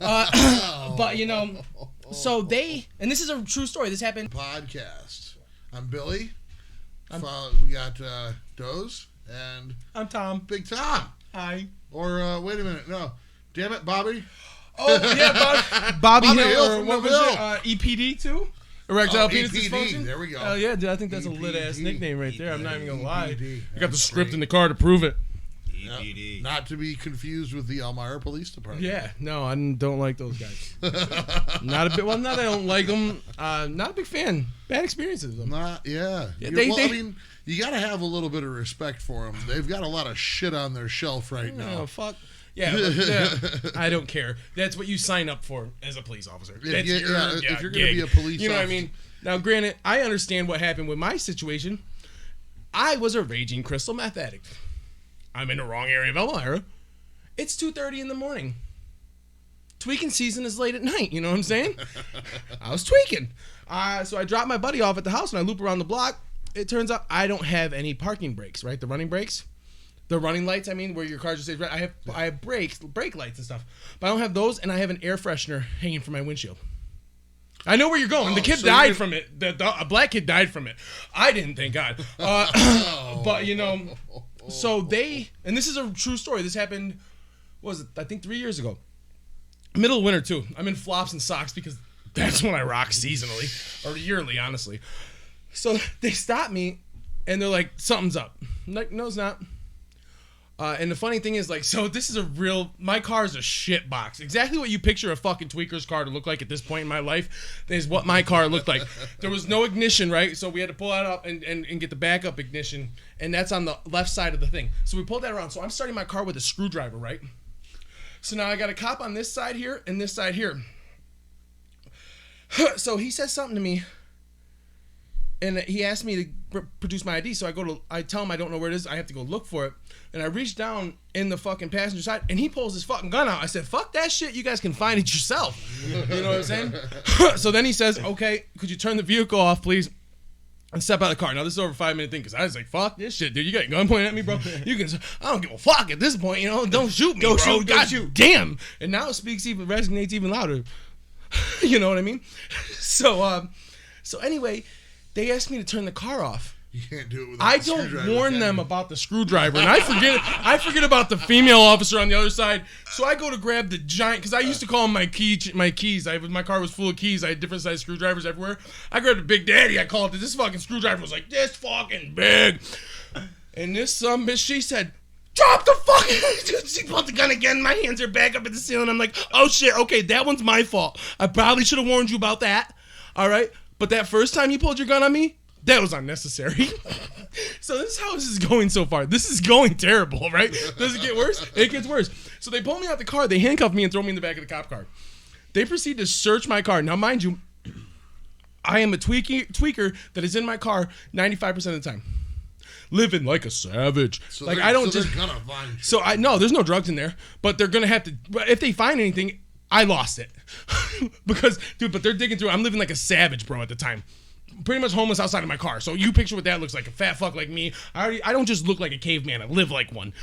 But so and this is a true story. This happened. Podcast. I'm Billy. We got Doze and I'm Tom. Big Tom. Hi. Or wait a minute, no. Damn it, Bobby. Oh yeah, Bobby Hill, or what was it? EPD too? Erectile penis dysfunction. There we go. Oh yeah, dude, I think that's a lit ass nickname right there. I'm not even gonna lie. I got the script great. in the car to prove it. EPD. Not to be confused with the Elmira Police Department. Yeah, no, I don't like those guys. Not a bit. Well, not that I don't like them. Not a big fan. Bad experiences with them. I mean, you got to have a little bit of respect for them. They've got a lot of shit on their shelf right now. Oh fuck. Yeah, I don't care. That's what you sign up for as a police officer. That's if you're going to be a police officer. You know what I mean? Now, granted, I understand what happened with my situation. I was a raging crystal meth addict. I'm in the wrong area of Elmira. It's 2:30 in the morning. Tweaking season is late at night. You know what I'm saying? I was tweaking. So I dropped my buddy off at the house and I loop around the block. It turns out I don't have any parking brakes, right? The running brakes. The running lights, I mean, where your car just says red. I have brake lights and stuff. But I don't have those, and I have an air freshener hanging from my windshield. I know where you're going. The kid died from it. A black kid died from it. I didn't, thank God. But, so and this is a true story. This happened, I think 3 years ago. Middle of winter, too. I'm in flops and socks because that's when I rock seasonally, or yearly, honestly. So they stop me, and they're like, something's up. I'm like, no, it's not. And the funny thing is, this is my car is a shit box. Exactly what you picture a fucking tweaker's car to look like at this point in my life is what my car looked like. There was no ignition, right? So we had to pull that up and get the backup ignition, and that's on the left side of the thing. So we pulled that around. So I'm starting my car with a screwdriver, right? So now I got a cop on this side here and this side here. So he says something to me, and he asked me to produce my ID. So I tell him I don't know where it is. I have to go look for it. And I reach down in the fucking passenger side, and he pulls his fucking gun out. I said, fuck that shit. You guys can find it yourself. You know what I'm saying? So then he says, okay, could you turn the vehicle off, please, and step out of the car. Now, this is over a 5-minute thing, because I was like, fuck this shit, dude. You got a gun pointing at me, bro. I don't give a fuck at this point, Don't shoot me, bro. Shoot. Damn. And now it resonates even louder. You know what I mean? So anyway, they asked me to turn the car off. You can't do it with I don't warn them about the screwdriver, and I forget about the female officer on the other side. So I go to grab the giant, because I used to call them my keys. My car was full of keys. I had different size screwdrivers everywhere. I grabbed a Big Daddy. I called it. This fucking screwdriver was like this fucking big, and this bitch, she said, drop the fucking. She pulled the gun again. My hands are back up at the ceiling. I'm like, oh shit, okay, that one's my fault. I probably should have warned you about that. All right, but that first time you pulled your gun on me, that was unnecessary. So this is how this is going so far. This is going terrible, right? Does it get worse? It gets worse. So they pull me out the car. They handcuff me and throw me in the back of the cop car. They proceed to search my car. Now, mind you, I am a tweaker that is in my car 95% of the time. Living like a savage. So like they're gonna find you. So I know there's no drugs in there, but they're gonna have to. If they find anything, I lost it. Because, dude, but they're digging through. I'm living like a savage, bro, at the time. Pretty much homeless outside of my car. So you picture what that looks like. A fat fuck like me. I don't just look like a caveman. I live like one.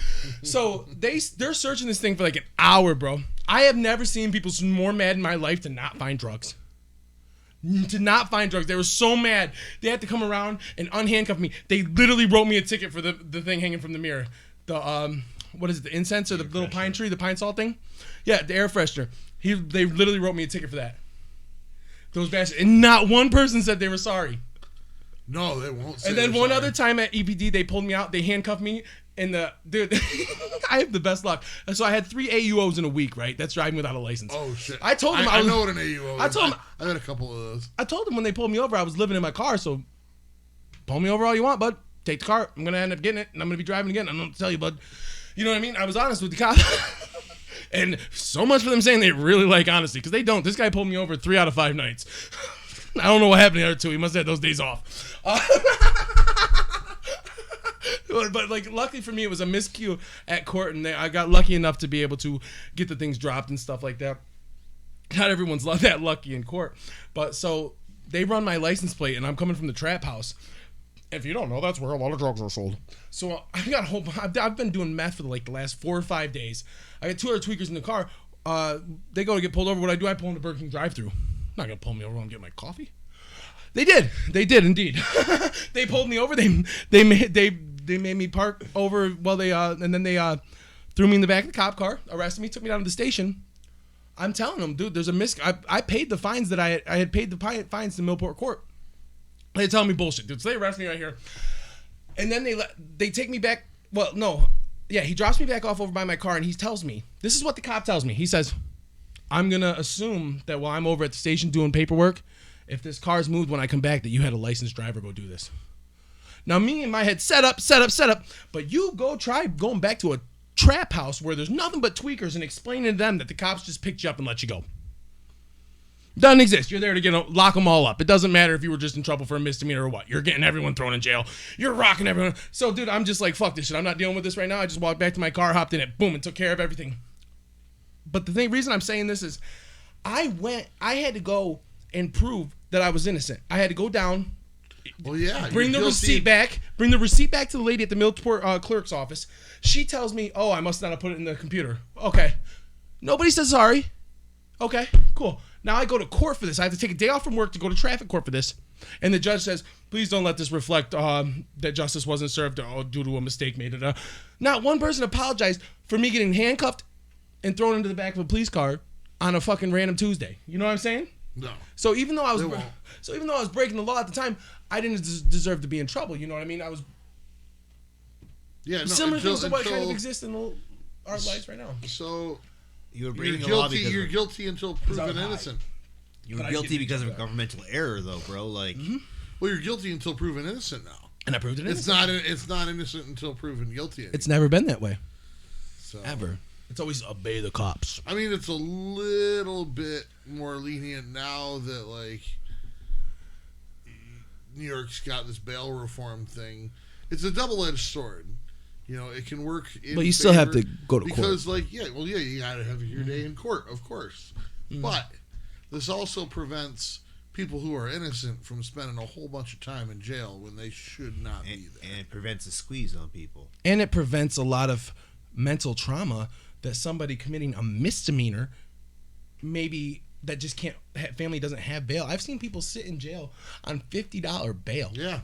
So they're searching this thing for like an hour, bro. I have never seen people more mad in my life to not find drugs. To not find drugs. They were so mad. They had to come around and unhandcuff me. They literally wrote me a ticket for the thing hanging from the mirror. The what is it? The incense or the little pine tree, the pine salt thing? Yeah, the air freshener. They literally wrote me a ticket for that. Those bastards. And not one person said they were sorry. No, they won't say. And then one other time at EPD, they pulled me out. They handcuffed me. And dude, I have the best luck. And so I had 3 AUOs in a week, right? That's driving without a license. Oh, shit. I told them I know what an AUO is. I told them. I've had a couple of those. I told them when they pulled me over, I was living in my car. So pull me over all you want, bud. Take the car. I'm going to end up getting it. And I'm going to be driving again. I'm going to tell you, bud. You know what I mean? I was honest with the cop. And so much for them saying they really like honesty, because they don't. This guy pulled me over 3 out of 5 nights. I don't know what happened the other 2. He must have had those days off. But like, luckily for me, it was a miscue at court, and I got lucky enough to be able to get the things dropped and stuff like that. Not everyone's that lucky in court. But so they run my license plate, and I'm coming from the trap house. If you don't know, that's where a lot of drugs are sold. So I've been doing meth for like the last 4 or 5 days. I got 2 other tweakers in the car. They go to get pulled over. What do? I pull in the Burger King drive-thru. Not gonna pull me over and get my coffee. They did indeed. They pulled me over. They made me park over while and then they threw me in the back of the cop car, arrested me, took me down to the station. I'm telling them, dude, there's a I paid the fines that I had paid the fines to Millport Court. They tell me bullshit, dude. So they arrest me right here, and then they take me back. Well, no, yeah, he drops me back off over by my car, and he tells me, this is what the cop tells me. He says, I'm gonna assume that while I'm over at the station doing paperwork, if this car's moved when I come back, that you had a licensed driver go do this. Now, me in my head, set up. But you go try going back to a trap house where there's nothing but tweakers and explaining to them that the cops just picked you up and let you go. Doesn't exist. You're there to lock them all up. It doesn't matter if you were just in trouble for a misdemeanor or what. You're getting everyone thrown in jail. You're rocking everyone. So, dude, I'm just like, fuck this shit. I'm not dealing with this right now. I just walked back to my car, hopped in it, boom, and took care of everything. But the reason I'm saying this is I had to go and prove that I was innocent. I had to go down. Well, yeah. Bring the receipt back. Bring the receipt back to the lady at the Millport clerk's office. She tells me, oh, I must not have put it in the computer. Okay. Nobody says sorry. Okay, cool. Now I go to court for this. I have to take a day off from work to go to traffic court for this. And the judge says, please don't let this reflect that justice wasn't served due to a mistake made. Not one person apologized for me getting handcuffed and thrown into the back of a police car on a fucking random Tuesday. You know what I'm saying? No. So even though I was breaking the law at the time, I didn't deserve to be in trouble. You know what I mean? I was similar things to what kind of exist in our lives right now. So you were breaking the law because you're guilty until proven innocent. You were guilty because of a governmental error, though, bro. Like, well, you're guilty until proven innocent now. And I proved it innocent. It's not innocent until proven guilty. Anymore. It's never been that way. So, ever. It's always obey the cops. I mean, it's a little bit more lenient now that, like, New York's got this bail reform thing. It's a double-edged sword. You know, it can work in But you still have to go to court. Because, like, you got to have your day in court, of course. Mm-hmm. But this also prevents people who are innocent from spending a whole bunch of time in jail when they should not be there. And it prevents a squeeze on people. And it prevents a lot of mental trauma that somebody committing a misdemeanor, maybe that just can't, family doesn't have bail. I've seen people sit in jail on $50 bail. Yeah.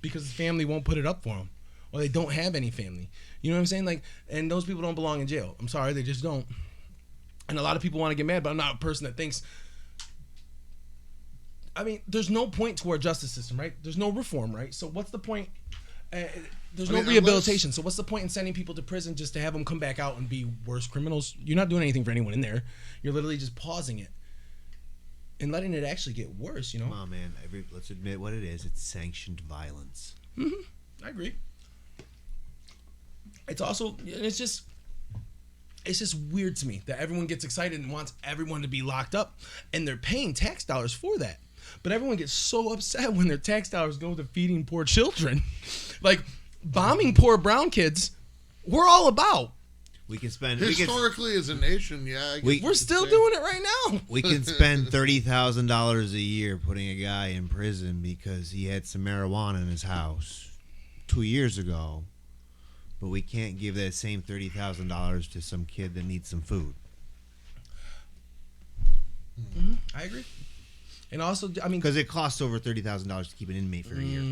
Because the family won't put it up for them. Or they don't have any family. You know what I'm saying? Like, and those people don't belong in jail. I'm sorry, they just don't. And a lot of people want to get mad, but I'm not a person that thinks, I mean, there's no point to our justice system, right? There's no reform, right? So what's the point? There's no rehabilitation. So what's the point in sending people to prison just to have them come back out and be worse criminals? You're not doing anything for anyone in there. You're literally just pausing it and letting it actually get worse, you know? Come on, man. Let's admit what it is. It's sanctioned violence. Mm-hmm. I agree. It's also, it's just weird to me that everyone gets excited and wants everyone to be locked up, and they're paying tax dollars for that. But everyone gets so upset when their tax dollars go to feeding poor children. Like, bombing poor brown kids, we're all about. We can spend... Historically, as a nation, yeah. We're still doing it right now. We can spend $30,000 a year putting a guy in prison because he had some marijuana in his house 2 years ago. But we can't give that same $30,000 to some kid that needs some food. Mm-hmm. I agree. And also, I mean... Because it costs over $30,000 to keep an inmate for a year.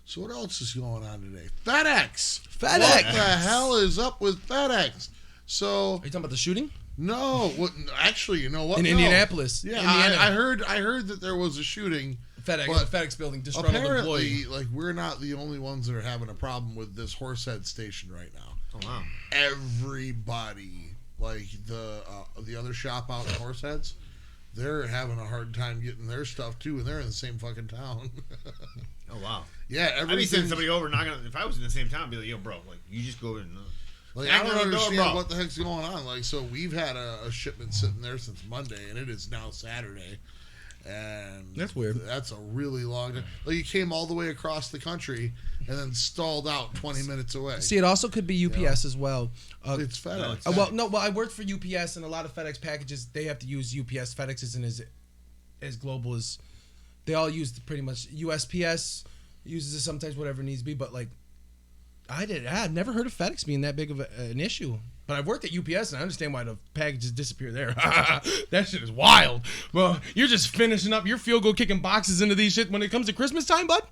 So what else is going on today? FedEx! FedEx! What the hell is up with FedEx? So... Are you talking about the shooting? No. Actually, you know what? In Indianapolis. Yeah, I heard that there was a shooting... FedEx building, disgruntled employee. Apparently, like, we're not the only ones that are having a problem with this Horsehead station right now. Oh, wow. Everybody, like the other shop out in Horseheads, they're having a hard time getting their stuff, too, and they're in the same fucking town. Oh, wow. Yeah, I'd be sending somebody over, if I was in the same town, I'd be like, yo, bro, like, you just go in. Like, I don't understand what the heck's going on. Like, so we've had a shipment sitting there since Monday, and it is now Saturday. And that's weird. That's a really long time. Like, you came all the way across the country and then stalled out 20 minutes away. See, it also could be UPS as well. It's FedEx. Well, I worked for UPS, and a lot of FedEx packages, they have to use UPS. FedEx isn't as global as... They all use pretty much... USPS uses it sometimes, whatever it needs to be, but, like, I've never heard of FedEx being that big of an issue. But I've worked at UPS and I understand why the packages disappear there. That shit is wild. Well, you're just finishing up your field goal kicking boxes into these shit when it comes to Christmas time, bud.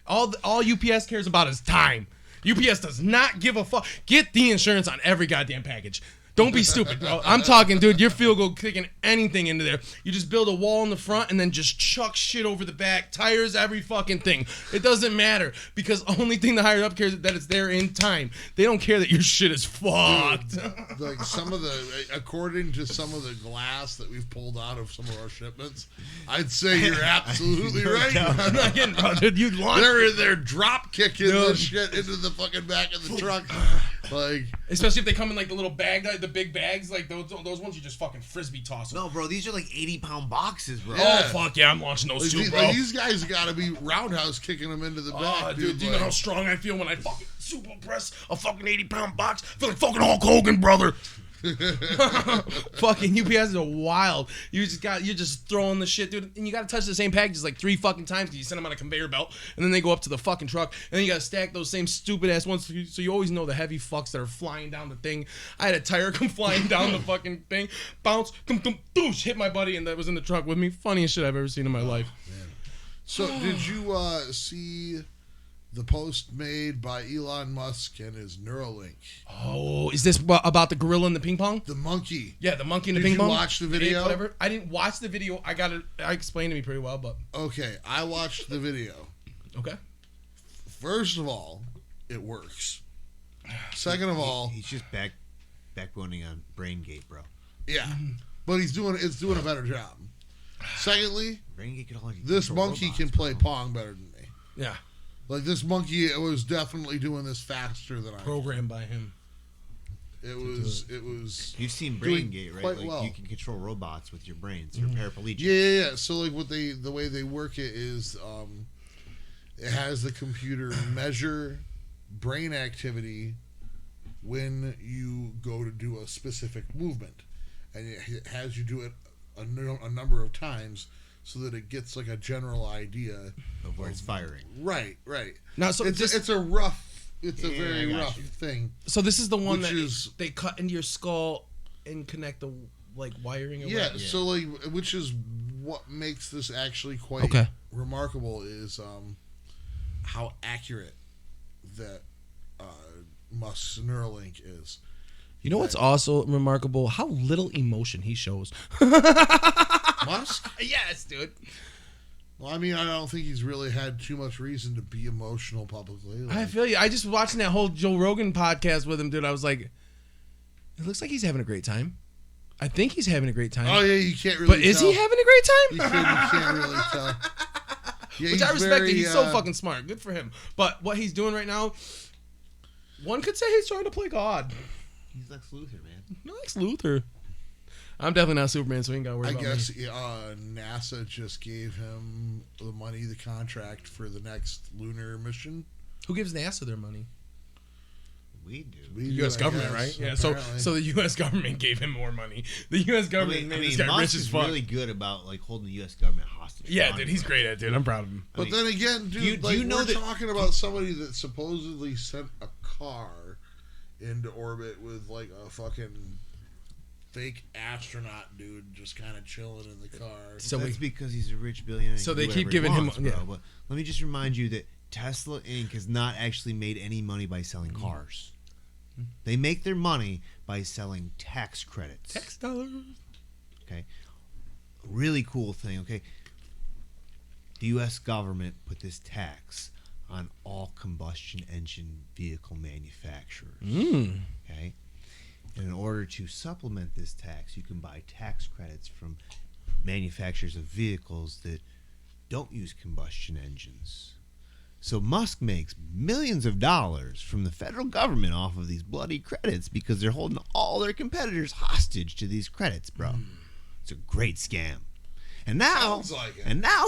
All UPS cares about is time. UPS does not give a fuck. Get the insurance on every goddamn package. Don't be stupid, bro. I'm talking, dude, your field goal kicking anything into there. You just build a wall in the front and then just chuck shit over the back. Tires, every fucking thing. It doesn't matter because only thing the higher up cares is that it's there in time. They don't care that your shit is fucked. Dude, like some of the, according to some of the glass that we've pulled out of some of our shipments, I'd say you're absolutely right. I'm not kidding, bro, dude. You launched They're drop kicking this shit into the fucking back of the truck. Like, especially if they come in like the little bag, the big bags, like those ones you just fucking frisbee toss them. No, bro, these are like 80-pound boxes, bro. Oh, fuck yeah, I'm launching those too, bro. These guys got to be roundhouse kicking them into the back, dude. Do you know how strong I feel when I fucking super press a fucking 80-pound box? I feel like fucking Hulk Hogan, brother. Fucking UPS is a wild. You're just throwing the shit, dude, and you gotta touch the same packages like 3 fucking times because you send them on a conveyor belt, and then they go up to the fucking truck, and then you gotta stack those same stupid ass ones, so you always know the heavy fucks that are flying down the thing. I had a tire come flying down the fucking thing, bounce, doosh, hit my buddy, and that was in the truck with me. Funniest shit I've ever seen in my life. Man. So did you see the post made by Elon Musk and his Neuralink? Oh, is this about the gorilla and the ping pong? The monkey. Yeah, the monkey and the ping pong. Did you watch the video? Whatever. I didn't watch the video. I explained to me pretty well, but okay, I watched the video. Okay. First of all, it works. Second of all, he's just backboning on BrainGate, bro. Yeah, but it's doing a better job. Secondly, this monkey robots, can play Pong better than me. Yeah. Like, this monkey was definitely doing this faster than I programmed by him. It was. You've seen BrainGate, right? Quite like well. You can control robots with your brains. You're paraplegic. Yeah. So like the way they work it is, it has the computer measure brain activity when you go to do a specific movement, and it has you do it a number of times, so that it gets like a general idea of where it's firing. Right. Now, so it's a very rough thing. So this is the one they cut into your skull and connect the like wiring. Yeah. So like, which is what makes this actually quite remarkable is how accurate that Musk's Neuralink is. You know what's also remarkable? How little emotion he shows. Musk? Yes, dude. Well, I mean, I don't think he's really had too much reason to be emotional publicly. Like, I feel you. I just watching that whole Joe Rogan podcast with him, dude. I was like, it looks like he's having a great time. I think he's having a great time. Oh, yeah, you can't really But is he having a great time? You can't really tell. Yeah, which I respect it. He's so fucking smart. Good for him. But what he's doing right now, one could say he's trying to play God. He's Lex Luthor, man. Lex Luthor. I'm definitely not Superman, so he ain't got to worry about me. I guess NASA just gave him the money, the contract for the next lunar mission. Who gives NASA their money? We do. The U.S. government, right? Yeah. So the U.S. government gave him more money. The U.S. government made this guy rich as fuck. Musk is really good about like holding the U.S. government hostage. Yeah, dude, he's great at it, dude. I'm proud of him. But then again, dude, we're talking about somebody that supposedly sent a car into orbit with like a fucking fake astronaut dude just kind of chilling in the car. So that's because he's a rich billionaire. So they keep giving him, bro. But let me just remind you that Tesla Inc. has not actually made any money by selling cars. They make their money by selling tax credits. Tax dollars. Okay. Really cool thing, okay? The U.S. government put this tax on all combustion engine vehicle manufacturers. Okay? And in order to supplement this tax, you can buy tax credits from manufacturers of vehicles that don't use combustion engines. So Musk makes millions of dollars from the federal government off of these bloody credits because they're holding all their competitors hostage to these credits, bro. It's a great scam. And now,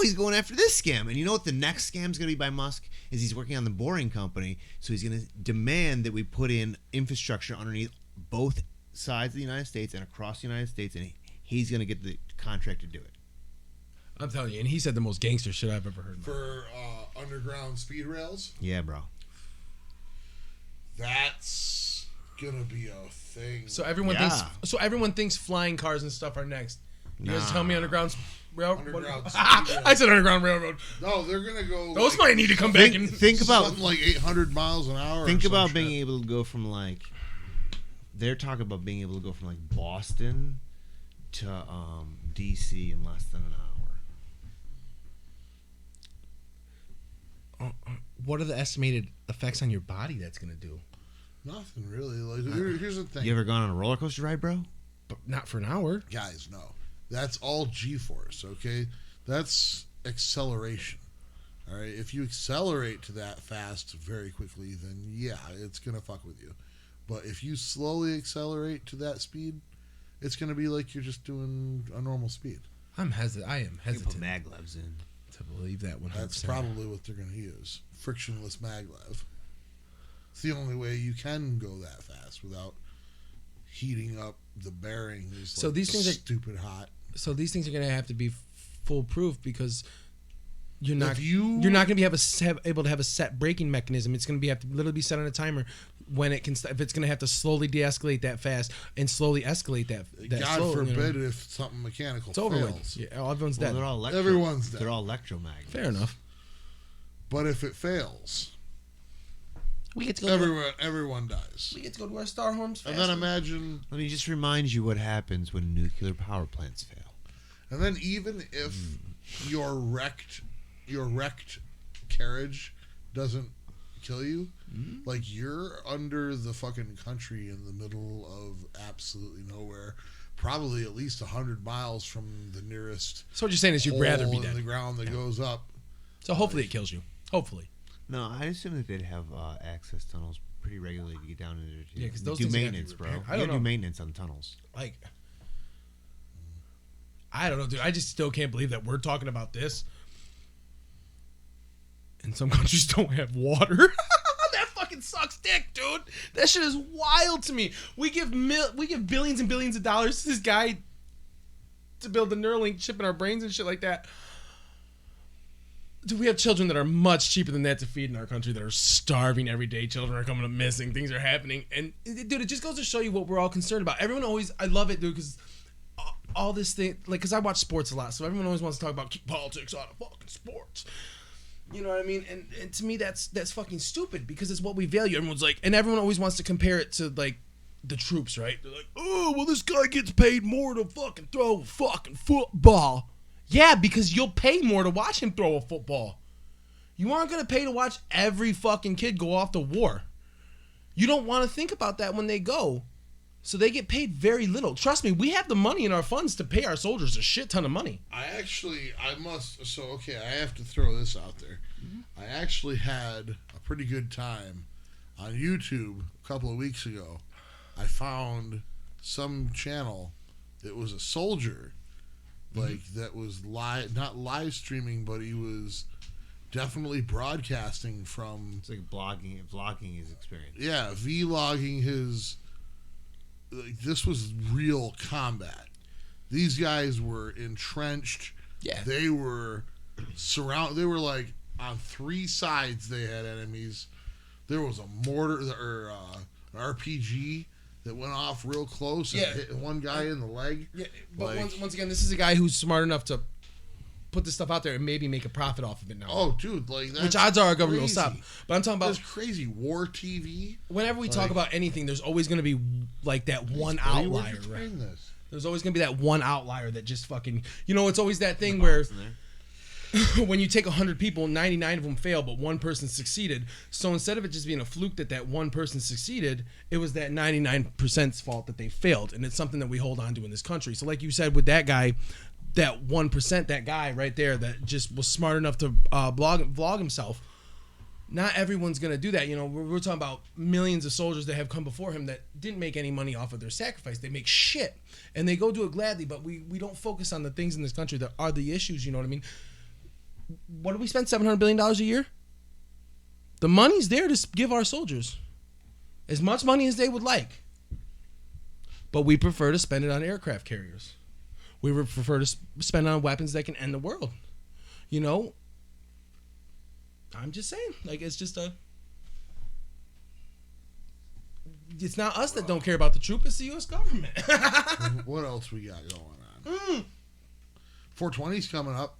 he's going after this scam. And you know what the next scam is going to be by Musk? Is he's working on the Boring Company. So he's going to demand that we put in infrastructure underneath both sides of the United States and across the United States. And he's going to get the contract to do it. I'm telling you. And he said the most gangster shit I've ever heard. For underground speed rails? Yeah, bro. That's gonna be a thing. So everyone thinks flying cars and stuff are next. You guys tell me underground railroad. I said underground railroad. No, they're gonna go. Those might need to come back and think about something like 800 miles an hour. Think or some about shit. being able to go from like. They're talking about being able to go from like Boston to DC in less than an hour. What are the estimated effects on your body that's gonna do? Nothing really. Like here's the thing. You ever gone on a roller coaster ride, bro? But not for an hour. Guys, no. That's all G-force, okay? That's acceleration. All right? If you accelerate to that fast very quickly, then yeah, it's going to fuck with you. But if you slowly accelerate to that speed, it's going to be like you're just doing a normal speed. I am hesitant You put maglevs in. to believe that 100%. That's probably what they're going to use. Frictionless maglev. It's the only way you can go that fast without heating up the bearings. So like these things are stupid hot. So these things are going to have to be foolproof because you're not If you- you're not going to be able to have a set braking mechanism. It's going to have to literally be set on a timer when it can. If it's going to have to slowly de-escalate that fast and slowly escalate that. God slow, forbid if something mechanical it's over fails. with. Yeah, everyone's Well, dead. they're all Everyone's dead. They're all electromagnets. Fair enough. But if it fails, We get to everyone dies. We get to go to our star homes. And then imagine, Let me just remind you what happens when nuclear power plants fail. and then even if your wrecked carriage doesn't kill you, like you're under the fucking country in the middle of absolutely nowhere, probably at least 100 miles from the nearest. So what you're saying is you'd rather be hole in dead. the ground that goes up. So hopefully it kills you. Hopefully. No, I assume that they'd have access tunnels pretty regularly to get down into there too. Yeah, 'cause They those do things are gonna be maintenance, bro. repaired. I You don't gotta do know. maintenance on tunnels. Like, I don't know, dude. I just still can't believe that we're talking about this. And some countries don't have water. That fucking sucks dick, dude. That shit is wild to me. We give billions and billions of dollars to this guy to build the Neuralink chip in our brains and shit like that. Dude, we have children that are much cheaper than that to feed in our country that are starving every day. Children are coming up missing. Things are happening. And, dude, it just goes to show you what we're all concerned about. Everyone always, I love it, dude, because all this thing, like, because I watch sports a lot, so everyone always wants to talk about keep politics out of fucking sports. You know what I mean? And to me, that's fucking stupid because it's what we value. Everyone's like, and everyone always wants to compare it to, like, the troops, right? They're like, oh, well, this guy gets paid more to fucking throw a fucking football. Yeah, because you'll pay more to watch him throw a football. You aren't going to pay to watch every fucking kid go off to war. You don't want to think about that when they go. So they get paid very little. Trust me, we have the money in our funds to pay our soldiers a shit ton of money. I have to throw this out there. I actually had a pretty good time on YouTube a couple of weeks ago. I found some channel that was a soldier, like that was not live streaming, but he was definitely broadcasting from. It's like vlogging his experience. Yeah, vlogging his. Like, this was real combat. These guys were entrenched. Yeah. They were surrounded. They were like on three sides. They had enemies. There was a mortar or an RPG that went off real close and hit one guy in the leg. Yeah, but Like- once again, this is a guy who's smart enough to put this stuff out there and maybe make a profit off of it now. Oh, dude, like that's which odds are our government will crazy. stop. But I'm talking about That's crazy. War TV. whenever we talk like- about anything, there's always going to be like that one Buddy, where'd outlier. you Right? find this? There's always going to be that one outlier that just fucking, it's always that thing where when you take 100 people, 99 of them fail, but one person succeeded. So instead of it just being a fluke that one person succeeded, it was that 99%'s fault that they failed. And it's something that we hold on to in this country. So like you said with that guy, that 1%, that guy right there that just was smart enough to vlog himself, not everyone's going to do that. We're talking about millions of soldiers that have come before him that didn't make any money off of their sacrifice. They make shit. And they go do it gladly, but we don't focus on the things in this country that are the issues, you know what I mean? What do we spend $700 billion a year? The money's there to give our soldiers as much money as they would like. But we prefer to spend it on aircraft carriers. We would prefer to spend it on weapons that can end the world. I'm just saying. Like, it's just it's not us that don't care about the troop. It's the U.S. government. What else we got going on? 420's coming up.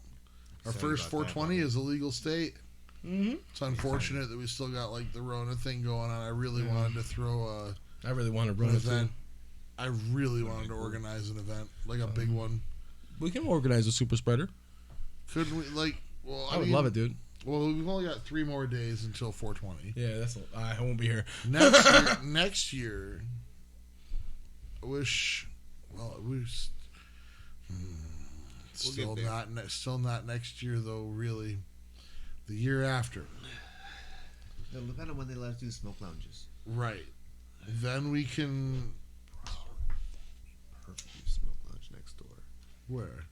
Our first 420 is a legal state. Mm-hmm. It's unfortunate that we still got like the Rona thing going on. I really wanted to throw I really want to an run event. I really wanted to organize an event, like a big one. We can organize a super spreader. Couldn't we? Like, well, I would love it, dude. Well, we've only got 3 more days until 420. Yeah, I won't be here. Next year, I wish. Well, still not next year though. Really, the year after. It'll depend on when they let us do smoke lounges. Right. Then we can. Perfect smoke lounge next door. Where?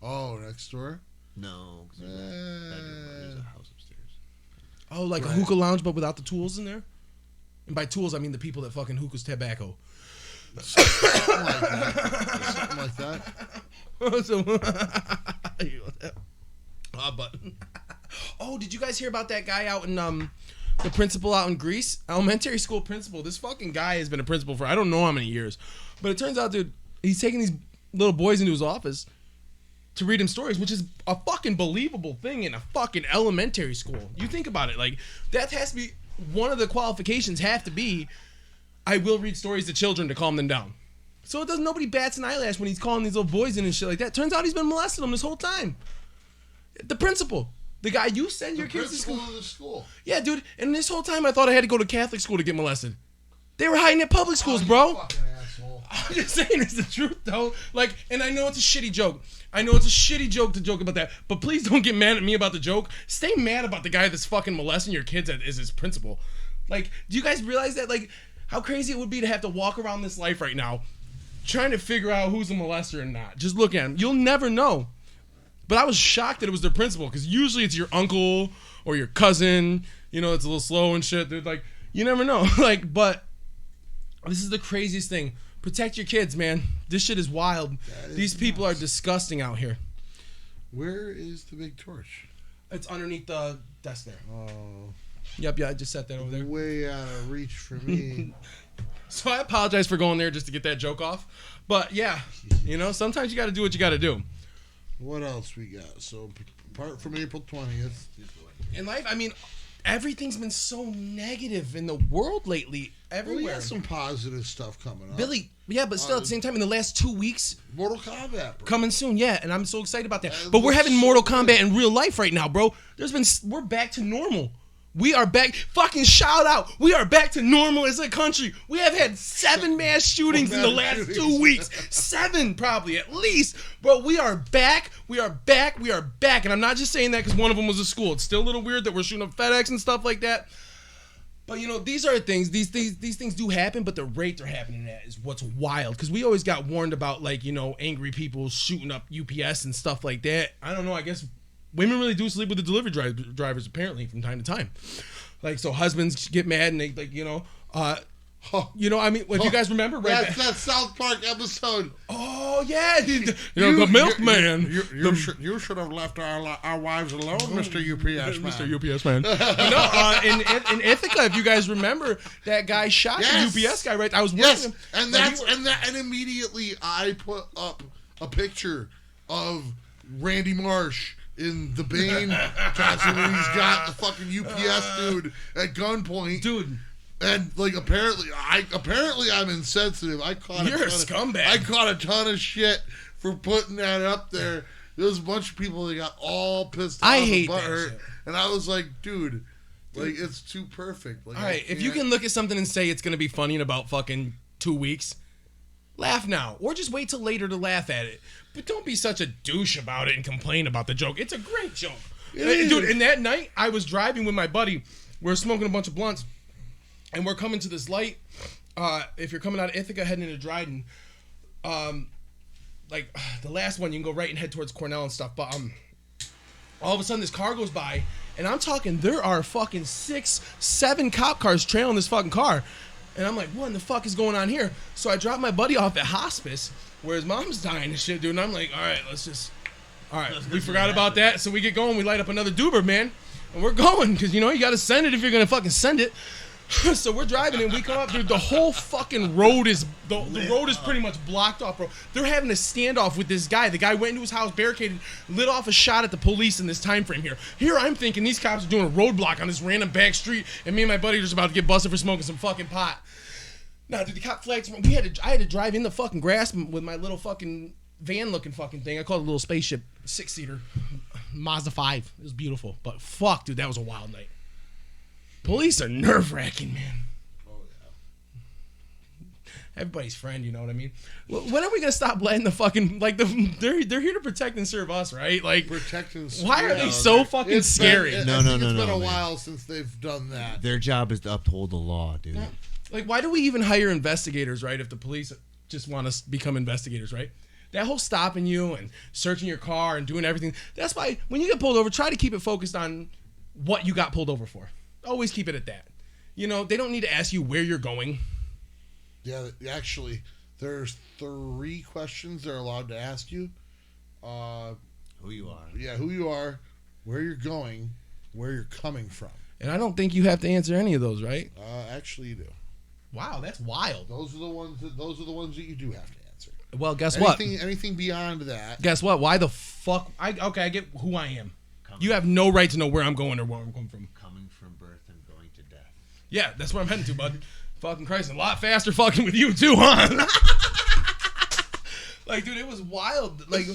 Oh, next door. No, because there's a house upstairs. Oh, like a hookah lounge, but without the tools in there? And by tools, I mean the people that fucking hookahs tobacco. Something like that. Something like that. But oh, did you guys hear about that guy out in the principal out in Greece? Elementary school principal. This fucking guy has been a principal for I don't know how many years. But it turns out, dude, he's taking these little boys into his office to read him stories, which is a fucking believable thing in a fucking elementary school. You think about it, like that has to be one of the qualifications. Have to be, I will read stories to children to calm them down. So it doesn't. Nobody bats an eyelash when he's calling these little boys in and shit like that. Turns out he's been molesting them this whole time. The principal, the guy you send your kids to school. Of the school. Yeah, dude. And this whole time I thought I had to go to Catholic school to get molested. They were hiding at public schools, bro. Fucking asshole. I'm just saying it's the truth, though. Like, and I know it's a shitty joke. I know it's a shitty joke to joke about that. But please don't get mad at me about the joke. Stay mad about the guy that's fucking molesting your kids as his principal. Like, do you guys realize that? Like, how crazy it would be to have to walk around this life right now trying to figure out who's a molester and not. Just look at him. You'll never know. But I was shocked that it was their principal, because usually it's your uncle or your cousin. You know, it's a little slow and shit. They're like, you never know. Like, but this is the craziest thing. Protect your kids, man. This shit is wild. These people are disgusting out here. Where is the big torch? It's underneath the desk there. Oh. Yep, yeah, I just set that over there. Way out of reach for me. So I apologize for going there just to get that joke off. But yeah, you know, sometimes you got to do what you got to do. What else we got? So, apart from April 20th. In life, I mean, everything's been so negative in the world lately. Everywhere. We got some positive stuff coming up. Billy, yeah, but still at the same time, in the last 2 weeks. Mortal Kombat, bro. Coming soon, yeah, and I'm so excited about that. But we're having Mortal Kombat in real life right now, bro. We're back to normal. We are back. Fucking shout out. We are back to normal as a country. We have had 7 mass shootings in the last 2 weeks. 7 probably at least. Bro, we are back. We are back. We are back. And I'm not just saying that because one of them was a school. It's still a little weird that we're shooting up FedEx and stuff like that. But, you know, these are things. These things do happen, but the rate they're happening at is what's wild. Because we always got warned about, like, you know, angry people shooting up UPS and stuff like that. I don't know. I guess women really do sleep with the delivery drivers, apparently, from time to time. Like, so husbands get mad and they, like, you know, you know, I mean, if you guys remember, right? That's that South Park episode. Oh, yeah. You know, the milkman. You should have left our wives alone, Mr. UPS man. Mr. UPS man. No, in Ithaca, if you guys remember, that guy shot the UPS guy, right? I was working. Yes, and immediately I put up a picture of Randy Marsh in the Bane costume, and he's got the fucking UPS dude at gunpoint, dude. And like apparently I'm insensitive. You're a scumbag. I caught a ton of shit for putting that up there. There was a bunch of people that got all pissed off. I hate that hurt, shit. and I was like, dude, like it's too perfect. Like, all right, if you can look at something and say it's gonna be funny in about fucking 2 weeks, laugh now, or just wait till later to laugh at it. But don't be such a douche about it and complain about the joke. It's a great joke. Dude, and that night, I was driving with my buddy. We were smoking a bunch of blunts. And we're coming to this light. If you're coming out of Ithaca, heading into Dryden, like the last one, you can go right and head towards Cornell and stuff. But all of a sudden, this car goes by. And I'm talking, there are fucking 6, 7 cop cars trailing this fucking car. And I'm like, what in the fuck is going on here? So I dropped my buddy off at hospice where his mom's dying and shit, dude. And I'm like, all right, we forgot about that. So we get going. We light up another doober, man. And we're going because, you know, you got to send it if you're going to fucking send it. So we're driving and we come up, dude. The whole fucking road is the road is pretty much blocked off, bro. They're having a standoff with this guy. The guy went into his house, barricaded, lit off a shot at the police in this time frame here. Here I'm thinking these cops are doing a roadblock on this random back street, and me and my buddy are just about to get busted for smoking some fucking pot. Nah, dude, the cop flags. I had to drive in the fucking grass with my little fucking van-looking fucking thing. I call it a little spaceship, 6-seater, Mazda 5. It was beautiful, but fuck, dude, that was a wild night. Police are nerve-wracking, man. Oh, yeah. Everybody's friend, you know what I mean? When are we gonna stop letting the fucking they're here to protect and serve us, right? Like, Protect and why are they so fucking scary? It's No, been a man. while since they've done that. Their job is to uphold the law, dude. Like, why do we even hire investigators, right? If the police just want to become investigators, right? That whole stopping you and searching your car and doing everything. That's why when you get pulled over, try to keep it focused on what you got pulled over for. Always keep it at that. You know, they don't need to ask you where you're going. Yeah, actually, there's 3 questions they're allowed to ask you. Who you are. Yeah, who you are, where you're going, where you're coming from. And I don't think you have to answer any of those, right? Actually, you do. Wow, that's wild. Those are the ones that you do have to answer. Well, guess what? Anything beyond that. Guess what? Why the fuck? I get who I am. You have no right to know where I'm going or where I'm coming from. Coming from birth and going to death. Yeah, that's where I'm heading to, bud. Fucking Christ, a lot faster fucking with you too, huh? Like, dude, it was wild. Like,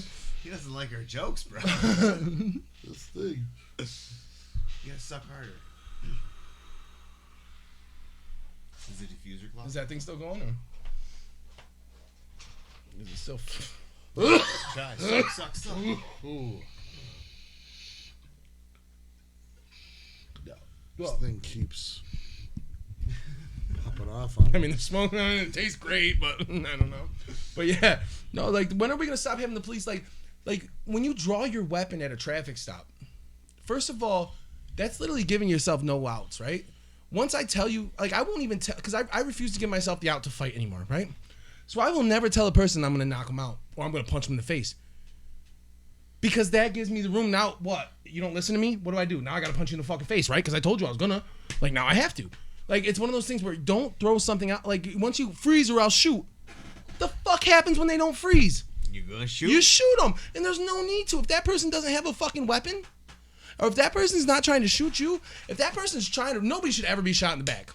He doesn't like our jokes, bro. This thing. You gotta suck harder. Is the diffuser clogged? is that thing still going or? Is it still? Guys, suck. Ooh. This thing keeps popping off on me. I mean, the smoke on it, it tastes great, but I don't know. But yeah, no, like, when are we gonna stop having the police like when you draw your weapon at a traffic stop? First of all, that's literally giving yourself no outs, right? Once I tell you, like, I won't even tell, because I refuse to give myself the out to fight anymore, right? So I will never tell a person I'm gonna knock them out or I'm gonna punch them in the face. Because that gives me the room. Now, what? You don't listen to me? What do I do? Now I gotta punch you in the fucking face, right? Because I told you I was gonna. Like, now I have to. Like, it's one of those things where don't throw something out. Like, once you freeze or I'll shoot. The fuck happens when they don't freeze? You gonna shoot? You shoot them. And there's no need to. If that person doesn't have a fucking weapon, or if that person's not trying to shoot you, if that person's trying to, nobody should ever be shot in the back.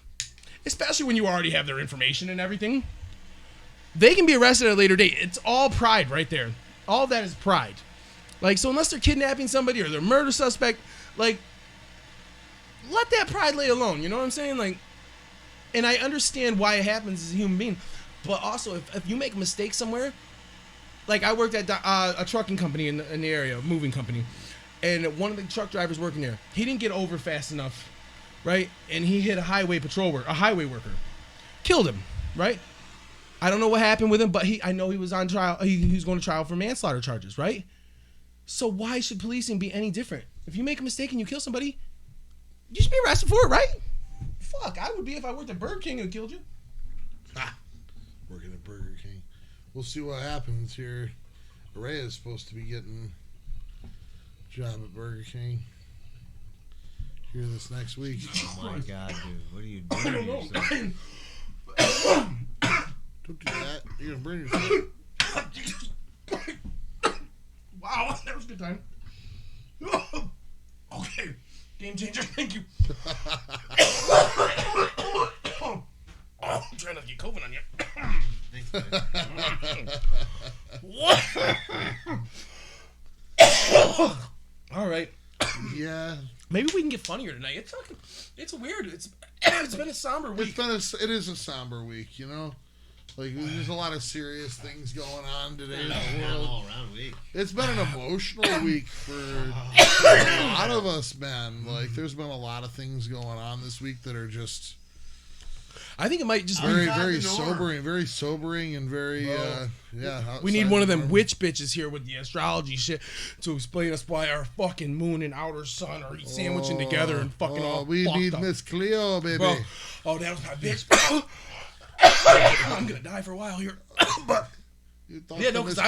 Especially when you already have their information and everything. They can be arrested at a later date. It's all pride right there. All that is pride. Like, so unless they're kidnapping somebody or they're a murder suspect, like, let that pride lay alone. You know what I'm saying? Like, and I understand why it happens as a human being. But also, if you make a mistake somewhere, like, I worked at a trucking company in the area, a moving company, and one of the truck drivers working there, he didn't get over fast enough, right? And he hit a highway worker. Killed him, right? I don't know what happened with him, but I know he was on trial. He was going to trial for manslaughter charges, right? So why should policing be any different? If you make a mistake and you kill somebody, you should be arrested for it, right? Fuck, I would be if I worked at Burger King and killed you. Working at Burger King. We'll see what happens here. Ray is supposed to be getting a job at Burger King here this next week. Oh my god, dude. What are you doing? I don't know. Don't do that. You're going to burn yourself. Wow, that was a good time. Okay, game changer. Thank you. I'm trying not to get COVID on you. All right. Yeah. Maybe we can get funnier tonight. It's weird. It's been a somber week. It is a somber week, you know? Like, there's a lot of serious things going on today in the world. All around week. It's been an emotional week for a lot of us, man. Like, there's been a lot of things going on this week that are just I think it might just very, be very sobering, and very, yeah. We need one of them witch bitches here with the astrology shit to explain us why our fucking moon and outer sun are sandwiching together and fucking all we fucked need up. Miss Cleo, baby. Bro. Oh, that was my bitch. I'm gonna die for a while here. But yeah, no, because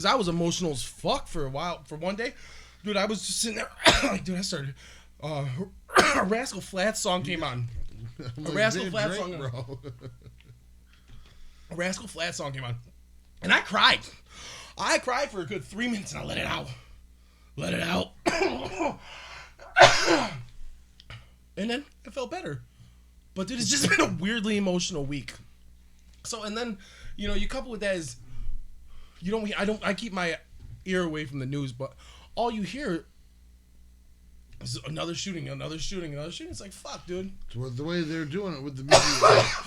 I was emotional as fuck for a while. For one day, dude, I was just sitting there like, dude, I started. Rascal Flatts song came on. I'm A like, Rascal "Man, Flatts drink, song. bro." A Rascal Flatts song came on, and I cried. I cried for a good 3 minutes, and I let it out. Let it out. And then I felt better. But dude, it's just been a weirdly emotional week. So, and then, you know, you couple with that is, I keep my ear away from the news, but all you hear is another shooting. It's like, fuck, dude. So the way they're doing it with the media,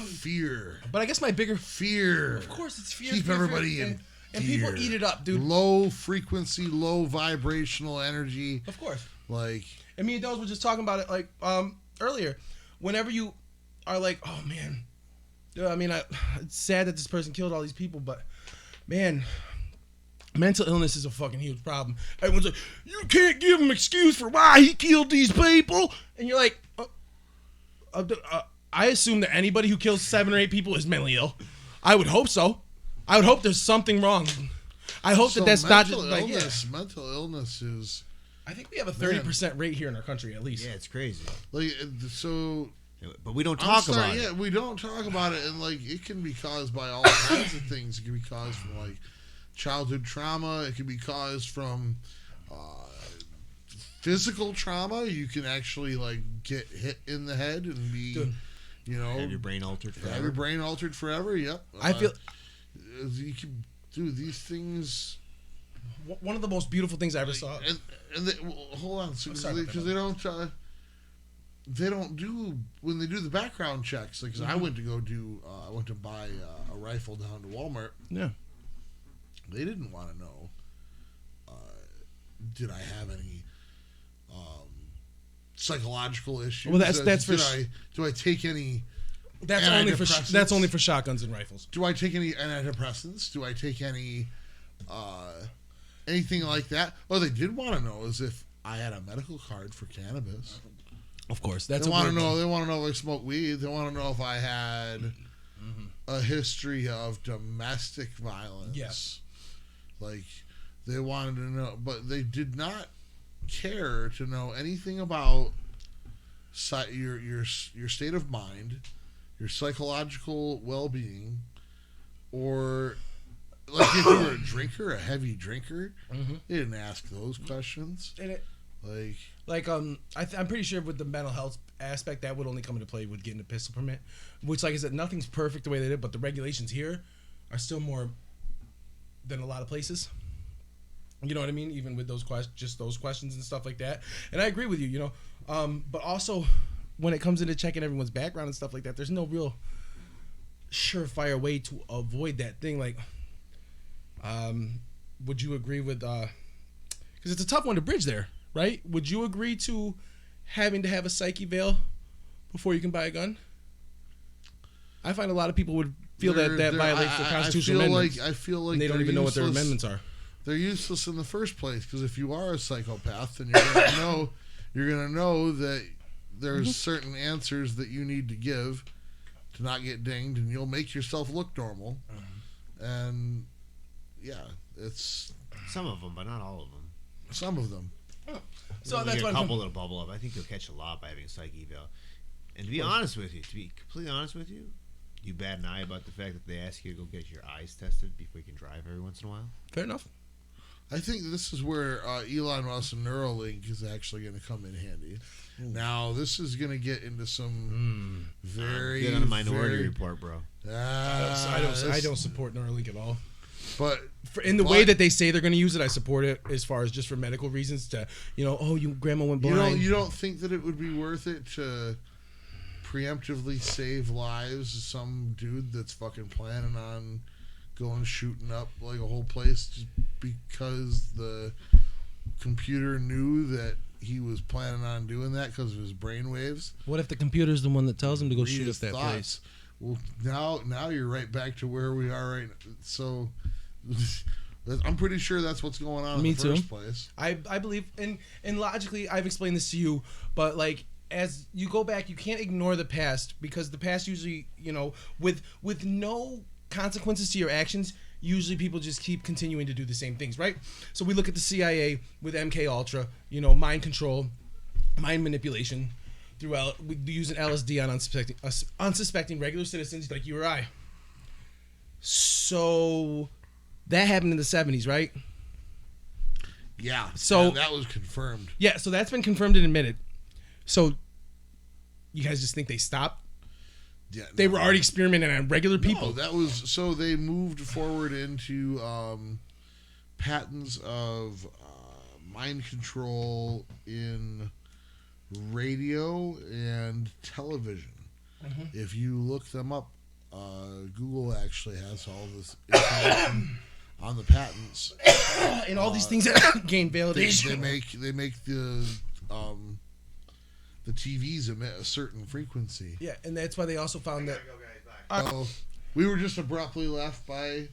is fear. But I guess my bigger, Fear. of course, it's fear. Keep fear, everybody fear. in And fear. people eat it up, dude. Low frequency, low vibrational energy. Of course. Like, And me and Doze were just talking about it, like, earlier. Whenever you are like, oh, man. I mean, it's sad that this person killed all these people, but, man, mental illness is a fucking huge problem. Everyone's like, you can't give him an excuse for why he killed these people. And you're like, I assume that anybody who kills 7 or 8 people is mentally ill. I would hope so. I would hope there's something wrong. I hope that's not just like, mental illness is. I think we have a 30% rate here in our country, at least. Yeah, it's crazy. Like, so. But we don't talk about it. Yeah, we don't talk about it, and like it can be caused by all kinds of things. It can be caused from like childhood trauma. It can be caused from physical trauma. You can actually like get hit in the head and be, Dude. you know, Have your brain altered forever. Have your brain altered forever. Yep. I feel you can do these things. one of the most beautiful things I ever saw. And hold on, because they don't do when they do the background checks. Like, 'cause I went to buy a rifle down to Walmart. Yeah. They didn't want to know, did I have any psychological issues? Well, that's for. Do I take any? That's only for shotguns and rifles. Do I take any antidepressants? Do I take any anything like that? What they did want to know is if I had a medical card for cannabis. Of course, They want to know. They want to know if I smoke weed. They want to know if I had a history of domestic violence. Yes. Like, they wanted to know, but they did not care to know anything about your state of mind, your psychological well-being, or like if you were a drinker, a heavy drinker. They didn't ask those questions. And I'm pretty sure with the mental health aspect that would only come into play with getting a pistol permit, which, like I said, nothing's perfect the way they did, but the regulations here are still more than a lot of places. You know what I mean? Even with those questions and stuff like that. And I agree with you, you know. But also, when it comes into checking everyone's background and stuff like that, there's no real surefire way to avoid that thing. Like, would you agree with? Because it's a tough one to bridge there, right? Would you agree to having to have a psyche veil before you can buy a gun? I find a lot of people would feel that violates the constitutional amendments. I feel like they don't even know what their amendments are. They're useless in the first place, because if you are a psychopath, then you're gonna know that there's certain answers that you need to give to not get dinged, and you'll make yourself look normal. And yeah, it's some of them, but not all of them. Some of them. So There's that's a why couple that'll bubble up. I think you'll catch a lot by having a psyche veil. And to be honest with you, you bat an eye about the fact that they ask you to go get your eyes tested before you can drive every once in a while. Fair enough. I think this is where Elon Musk and Neuralink is actually going to come in handy. Now, this is going to get into some very get on a Minority Report, bro. I don't support Neuralink at all. But in the way that they say they're going to use it, I support it as far as just for medical reasons. To your grandma went blind. You don't think that it would be worth it to preemptively save lives of some dude that's fucking planning on going shooting up like a whole place just because the computer knew that he was planning on doing that because of his brainwaves? What if the computer's the one that tells him to go Read shoot his up that thoughts. place? Well, now you're right back to where we are right now. So I'm pretty sure that's what's going on in the first place. I believe, and logically, I've explained this to you, but like, as you go back, you can't ignore the past, because the past usually, with no consequences to your actions, usually people just keep continuing to do the same things, right? So we look at the CIA with MK Ultra, mind control, mind manipulation. using LSD on unsuspecting regular citizens like you or I. So that happened in the 70s, right? Yeah. So that was confirmed. Yeah, so that's been confirmed and admitted. So you guys just think they stopped? Yeah, they were already experimenting on regular people. No, that was so they moved forward into patents of mind control in radio and television. Mm-hmm. If you look them up, Google actually has all this information on the patents and all these things that gain validation. They make the TVs emit a certain frequency. Yeah, and that's why they also found that. We were just abruptly left by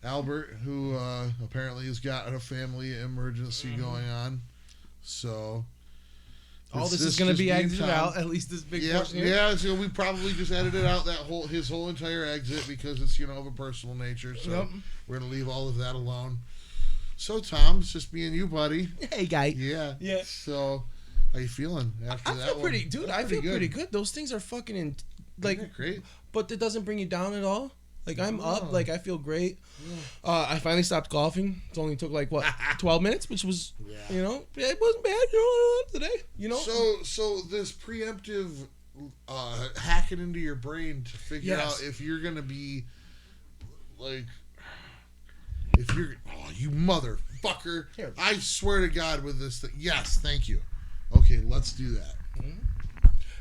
Albert, who apparently has got a family emergency going on. So all this is going to be edited out. At least this big portion here. Yeah, so we probably just edited out his whole entire exit because it's of a personal nature. So we're going to leave all of that alone. So Tom, it's just me and you, buddy. Hey, guy. Yeah. So how you feeling after that? I feel pretty, dude. I feel pretty good. Those things are fucking great. But it doesn't bring you down at all. Like I'm up. Like I feel great. Yeah. I finally stopped golfing. It only took 12 minutes, which was it wasn't bad. Today. So this preemptive hacking into your brain to figure out if you're gonna be you motherfucker. Here. I swear to God with this thing. Yes, thank you. Okay, let's do that. Mm-hmm.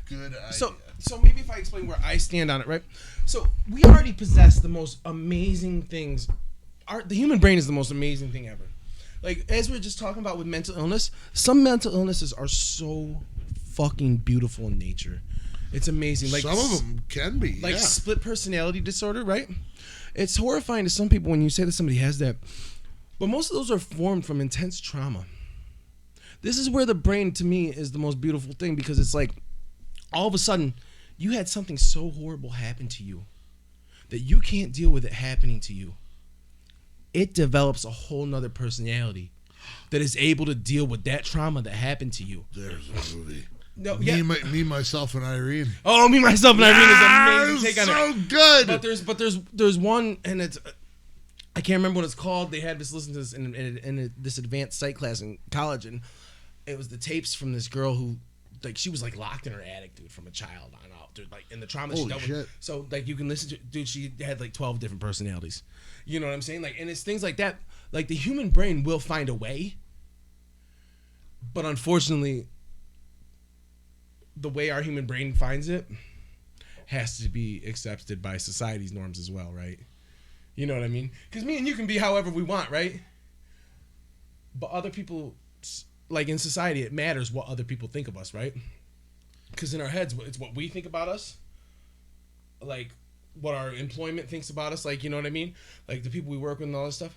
Good idea. So maybe if I explain where I stand on it, right? So we already possess the most amazing things. The human brain is the most amazing thing ever. Like, as we were just talking about with mental illness, some mental illnesses are so fucking beautiful in nature. It's amazing. Like some of them can be. Like split personality disorder, right? It's horrifying to some people when you say that somebody has that. But most of those are formed from intense trauma. This is where the brain, to me, is the most beautiful thing, because it's like all of a sudden you had something so horrible happen to you that you can't deal with it happening to you. It develops a whole nother personality that is able to deal with that trauma that happened to you. There's a movie. No, me, myself, and Irene. Oh, Me, Myself, and Irene is amazing. Take on so it. Good. But there's one, and it's I can't remember what it's called. They had us listen to this in this advanced psych class in college, and it was the tapes from this girl who, she was locked in her attic, dude, from a child on out, dude, and the trauma she dealt with. So you can listen to, dude, she had 12 different personalities. You know what I'm saying? And it's things like that. The human brain will find a way, but unfortunately, the way our human brain finds it has to be accepted by society's norms as well, right? You know what I mean? Because me and you can be however we want, right? But other people, in society, it matters what other people think of us, right? Because in our heads, it's what we think about us, what our employment thinks about us, you know what I mean? The people we work with and all this stuff.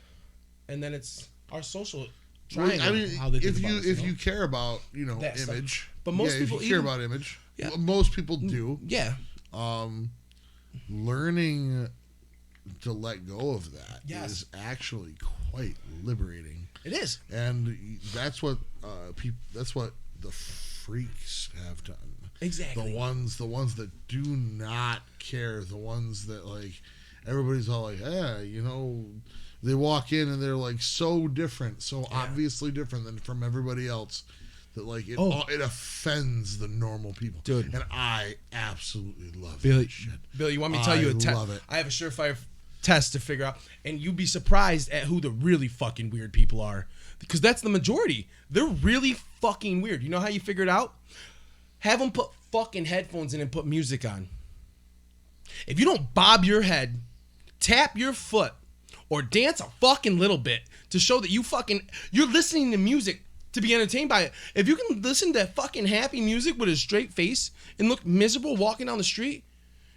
And then it's our social triangle. I mean, how they think about us, if you care about, that image. Stuff. But most people if you care about image. Yeah. Most people do. Yeah. Learning to let go of that is actually quite liberating. It is. And that's what that's what the freaks have done. Exactly. The ones that do not care, the ones that everybody's all they walk in and they're so different, so obviously different than from everybody else that it offends the normal people. Dude. And I absolutely love Billy, that shit. Billy, you want me to tell you a test? I love it. I have a surefire test to figure out, and you'd be surprised at who the really fucking weird people are, because that's the majority. They're really fucking weird. You know how you figure it out? Have them put fucking headphones in and put music on. If you don't bob your head, tap your foot, or dance a fucking little bit to show that you're listening to music to be entertained by it. If you can listen to fucking happy music with a straight face and look miserable walking down the street,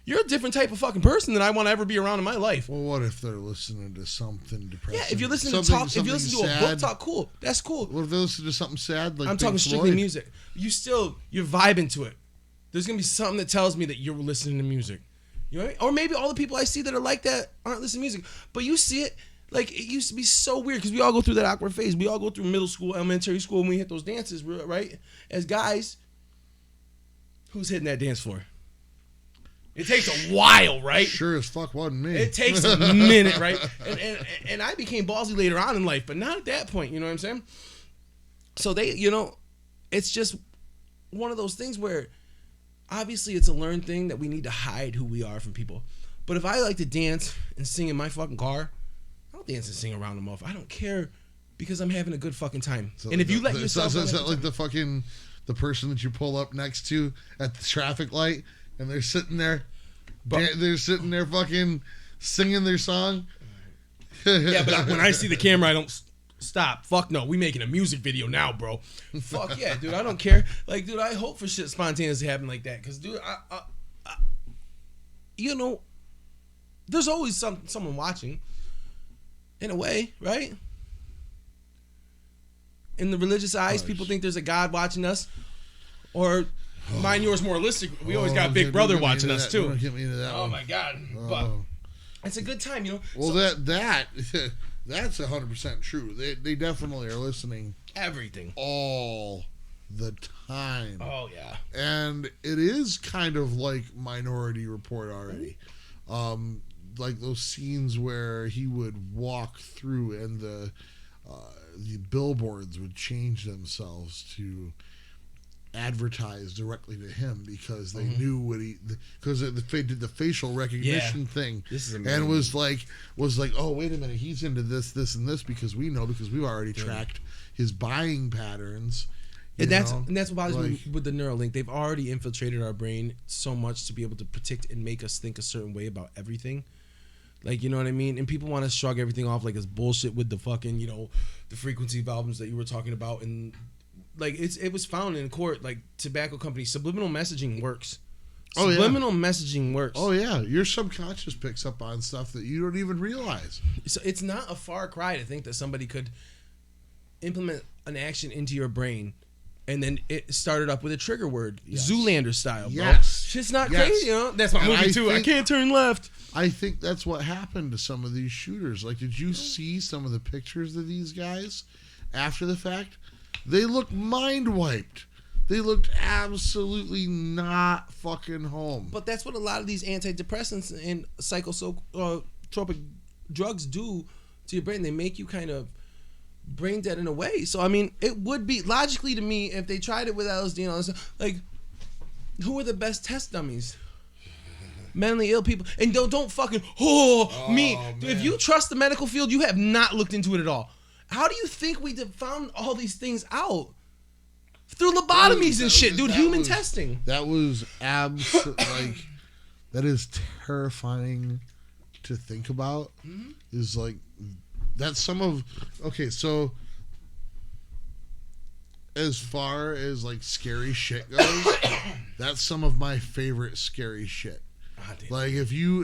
you're a different type of fucking person than I want to ever be around in my life. Well, what if they're listening to something depressing? Yeah, if you listen to a book talk, cool. That's cool. What if they listen to something sad? I'm talking strictly music. You're vibing to it. There's gonna be something that tells me that you're listening to music. You know what I mean? Or maybe all the people I see that are like that aren't listening to music. But you see it, it used to be so weird, because we all go through that awkward phase. We all go through middle school, elementary school, when we hit those dances, right? As guys. Who's hitting that dance floor? It takes a while, right? Sure as fuck wasn't me. It takes a minute, right? And I became ballsy later on in life, but not at that point, you know what I'm saying? So they, it's just one of those things where obviously it's a learned thing that we need to hide who we are from people. But if I like to dance and sing in my fucking car, I'll dance and sing around them off. I don't care because I'm having a good fucking time. So and if you let yourself... Is that like the person that you pull up next to at the traffic light and they're sitting there, they're sitting there fucking singing their song? Yeah, but when I see the camera, I don't stop. Fuck no. We making a music video now, bro. Fuck yeah, dude. I don't care. Like, dude, I hope for shit spontaneously happen like that. Because, dude, there's always someone watching. In a way, right? In the religious eyes, people think there's a God watching us. Or, mine, yours, moralistic. We always got Big Brother watching us, too. Don't get me into that Oh, one. my God. But it's a good time, Well, that's 100% true. They definitely are listening. Everything. All the time. Oh, yeah. And it is kind of like Minority Report already. Like those scenes where he would walk through and the billboards would change themselves to advertise directly to him because they knew what because they did the facial recognition thing. This is amazing. And was like, oh, wait a minute, he's into this, and this because we've already tracked his buying patterns. And that's what bothers me with the Neuralink. They've already infiltrated our brain so much to be able to predict and make us think a certain way about everything. Like, you know what I mean? And people want to shrug everything off like it's bullshit with the fucking, the frequency of albums that you were talking about. And, like, it was found in court, like, tobacco companies. Subliminal messaging works. Subliminal messaging works. Oh, yeah. Your subconscious picks up on stuff that you don't even realize. So it's not a far cry to think that somebody could implement an action into your brain and then it started up with a trigger word, Zoolander style, bro. Yes. Shit's not crazy, That's my movie, too. I can't turn left. I think that's what happened to some of these shooters. Like, did you see some of the pictures of these guys after the fact? They looked mind-wiped. They looked absolutely not fucking home. But that's what a lot of these antidepressants and psychotropic drugs do to your brain. They make you kind of brain dead in a way. So, I mean, it would be, logically to me, if they tried it with LSD and all this stuff, like, who are the best test dummies? Mentally ill people. And don't fucking, me. Dude, if you trust the medical field, you have not looked into it at all. How do you think we found all these things out? Through lobotomies and shit, dude. Human testing. That was like, that is terrifying to think about. Mm-hmm. Is like, that's some of, okay, so as far as like scary shit goes, that's some of my favorite scary shit. Like if you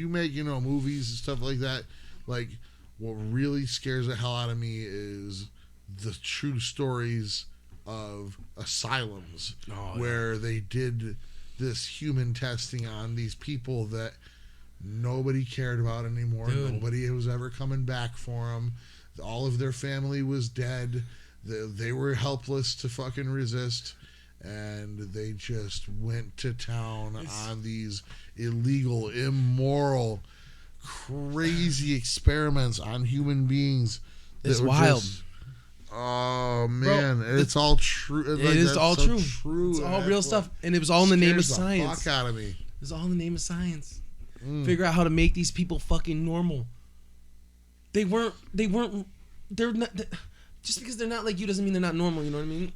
make, movies and stuff like that, like what really scares the hell out of me is the true stories of asylums where they did this human testing on these people that nobody cared about anymore. Dude. Nobody was ever coming back for them. All of their family was dead. They were helpless to fucking resist. And they just went to town on these illegal, immoral, crazy experiments on human beings. It's wild. Oh, man. Bro, it's all true. It is all true. It's all real stuff. And it was all in the name of science. Fuck out of me. It was all in the name of science. Figure out how to make these people fucking normal. They're not, just because they're not like you doesn't mean they're not normal, you know what I mean?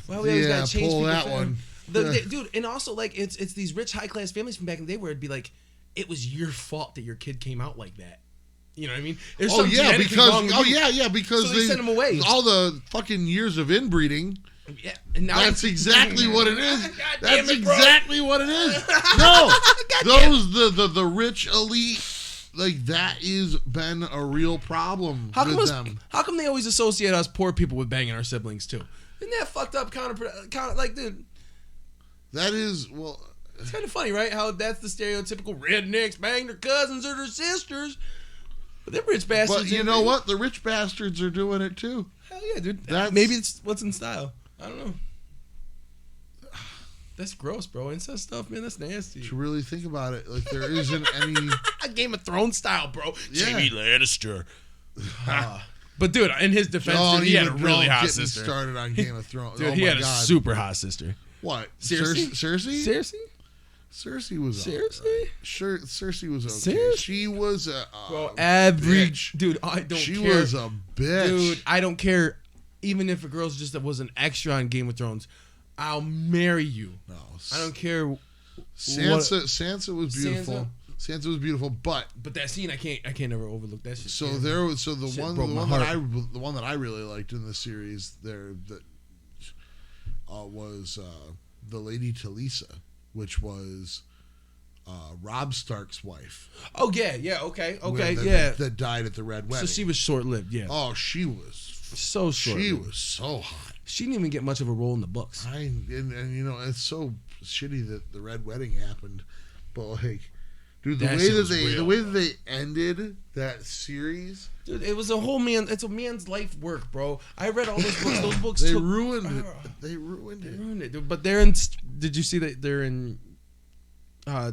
Well, we always gotta change pull people that one. Dude, and also like it's these rich high class families from back in the day where it'd be like, it was your fault that your kid came out like that. You know what I mean? There's because they sent them away. All the fucking years of inbreeding. Yeah, and now that's exactly what it is. That's exactly what it is. No, the rich elite, like that has been a real problem with them. How come they always associate us poor people with banging our siblings too? Isn't that fucked up? Like, dude, that is It's kind of funny, right? How that's the stereotypical rednecks bang their cousins or their sisters. But they're rich bastards. But you know what? The rich bastards are doing it too. Hell yeah, dude. Maybe it's what's in style. I don't know. That's gross, bro. Incest stuff, man. That's nasty. To really think about it, like there isn't any Game of Thrones style, bro. Yeah. Jamie Lannister. But dude, in his defense, dude, he had a really hot get me sister. started on Game of Thrones. Dude, oh he my had a God. super hot sister. What? Cersei? Cersei? Cersei? Cersei was Cersei? alright. Sure, Cersei was okay. Cersei? She was a Bro, average. bitch. Dude, I don't She care. was a bitch. Dude, I don't care. Even if a girl's just was an extra on Game of Thrones, I'll marry you. No, I don't care. Sansa was beautiful. Sansa was beautiful, but that scene, I can't never overlook that shit. so Yeah. there was the Shit one broke my the one that I really liked in the series there that was the Lady Talisa, which was Robb Stark's wife. Oh yeah, okay, that died at the Red Wedding. So she was short lived, yeah. Oh, she was So short. She was so hot. She didn't even get much of a role in the books. And you know, it's so shitty that the Red Wedding happened, but like, dude, the way that they ended that series, dude, it was a whole man. It's a man's life work, bro. I read all those books. Those books they took, ruined it. They ruined it. Dude. But they're in. Did you see that they're in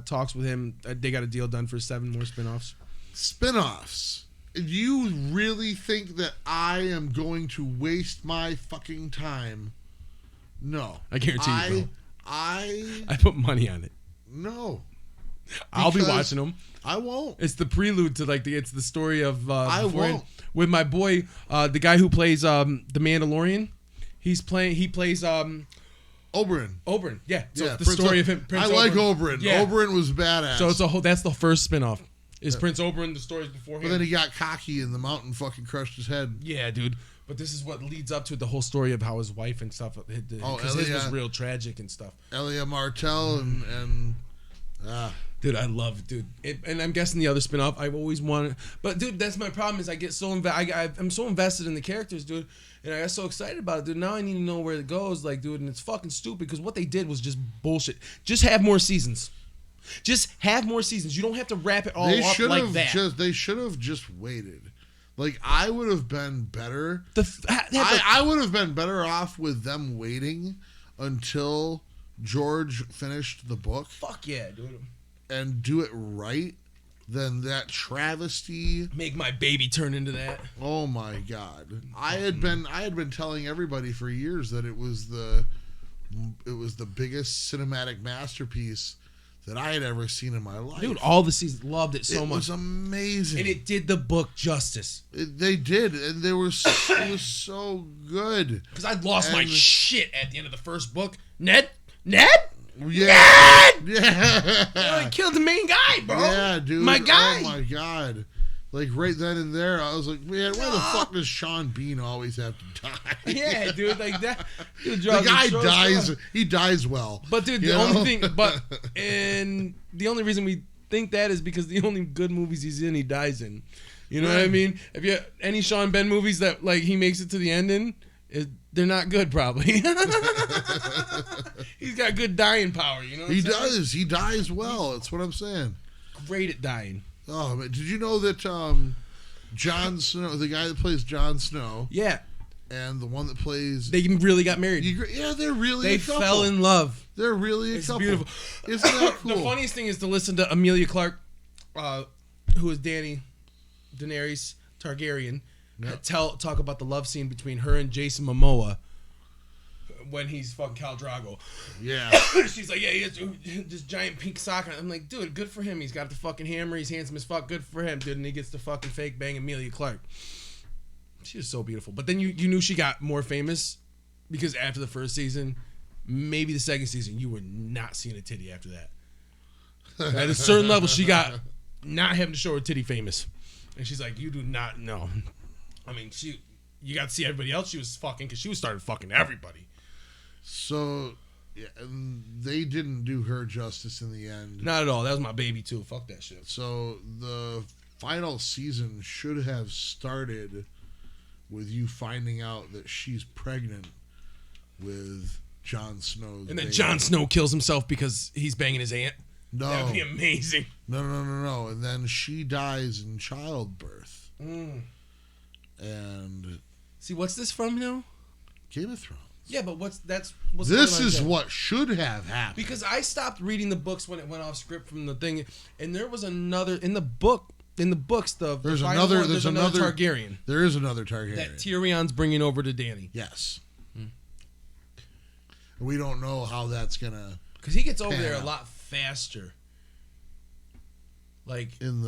talks with him? They got a deal done for 7 more spinoffs. Spinoffs. Do you really think that I am going to waste my fucking time? No. I guarantee you, bro. I put money on it. No. I'll be watching them. I won't. It's the prelude to it's the story of I won't. With my boy, the guy who plays the Mandalorian. He plays Oberyn. Yeah. So Yeah, the story of him. I like Oberyn. Yeah. Oberyn was badass. So that's the first spinoff. Is Prince Oberyn the stories beforehand? But then he got cocky and the mountain fucking crushed his head. Yeah, dude. But this is what leads up to the whole story of how his wife and stuff. Because his was real tragic and stuff. Elia Martell and dude, I love it, dude. And I'm guessing the other spinoff I've always wanted. But dude, that's my problem is I get so I'm so invested in the characters, dude. And I got so excited about it, dude. Now I need to know where it goes, like, dude. And it's fucking stupid because what they did was just bullshit. Just have more seasons. Just have more seasons. You don't have to wrap it all up like that. They should have just waited. Like, I would have been better. I would have been better off with them waiting until George finished the book. Fuck yeah, dude. And do it right than that travesty. Make my baby turn into that. Oh my God. I had been telling everybody for years that it was the biggest cinematic masterpiece that I had ever seen in my life. Dude, all the seasons, loved it so much. It was amazing. And it did the book justice. They did, and it was so good. Because I lost my shit at the end of the first book. Ned? Yeah. Ned! Yeah. He killed the main guy, bro. Yeah, dude. My guy. Oh, my God. Like, right then and there, I was like, man, why the fuck does Sean Bean always have to die? Yeah, dude, like that. Dude, the guy dies. He dies well. But, dude, the only reason we think that is because the only good movies he's in, he dies in. You know what I mean? If you any Sean Ben movies that, like, he makes it to the ending, they're not good, probably. He's got good dying power, you know what He I'm saying? does. He dies well. That's what I'm saying. Great at dying. Oh, but did you know that Jon Snow, the guy that plays Jon Snow, yeah, and the one that plays, they really got married. Yeah, they're really. They a couple. fell in love. They're really a it's couple. Beautiful. Isn't that cool? The funniest thing is to listen to Emilia Clarke, who is Daenerys Targaryen, talk about the love scene between her and Jason Momoa when he's fucking Khal Drogo. Yeah. She's like, yeah, he has this giant pink sock. I'm like, dude, good for him. He's got the fucking hammer. He's handsome as fuck. Good for him, dude. And he gets the fucking fake bang Emilia Clarke. She was so beautiful. But then you knew she got more famous because after the first season, maybe the second season, you were not seeing a titty after that. At a certain level, she got not having to show her titty famous. And she's like, you do not know. I mean, you got to see everybody else she was fucking because she was started fucking everybody. So, yeah, they didn't do her justice in the end. Not at all. That was my baby, too. Fuck that shit. So, the final season should have started with you finding out that she's pregnant with Jon Snow. And then Jon Snow kills himself because he's banging his aunt. No. That would be amazing. No. And then she dies in childbirth. Mm. And... See, what's this from now? Game of Thrones. Yeah, but what's This going on is there? what should have happened. Because I stopped reading the books when it went off script from the thing, and there was another in the books. There's final another. one, There's another Targaryen There is another Targaryen that Tyrion's bringing over to Dany. Yes. We don't know how that's gonna. Because he gets over there a out. lot faster. Like In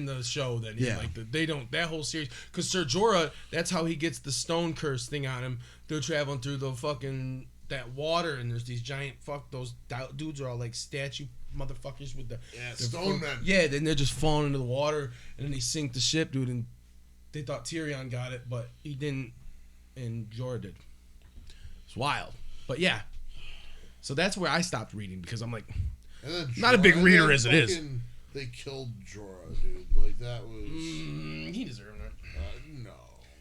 the show than Yeah. they don't that whole series, because Ser Jorah, that's how he gets the stone curse thing on him. They're traveling through the fucking that water, and there's these giant those dudes are all like statue motherfuckers with the stone men. Yeah, then they're just falling into the water, and then they sink the ship, dude. And they thought Tyrion got it, but he didn't, and Jorah did. It's wild, but yeah. So that's where I stopped reading, because I'm like, And then not a big Jorah- reader and then as it is. fucking They killed Jorah, dude. Like that was he deserved it. no.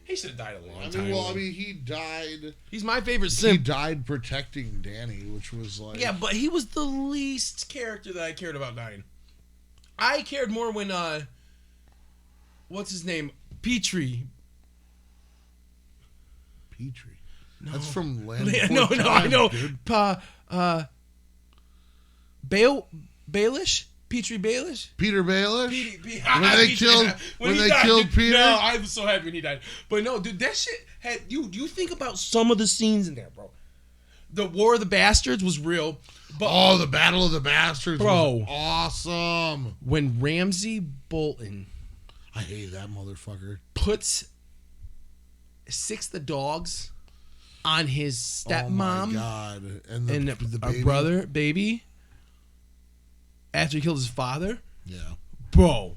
He should have died a long I time mean, well, ago. I mean, he died. He's my favorite He simp. died protecting Dany, which was like Yeah, but he was the least character that I cared about dying. I cared more when what's his name? Petrie. Petrie. No. That's from Land. No, Before I Time, know. dude. Baelish? Petrie Baelish? Peter Baelish. When they killed Peter? No, I was so happy when he died. But no, dude, that shit had you think about some of the scenes in there, bro. The War of the Bastards was real. But Oh, the Battle of the Bastards, Bro. was awesome. when Ramsay Bolton I hate that motherfucker. puts Six the dogs on his Oh my stepmom god! And and the a baby. baby after he killed his father, Yeah, bro.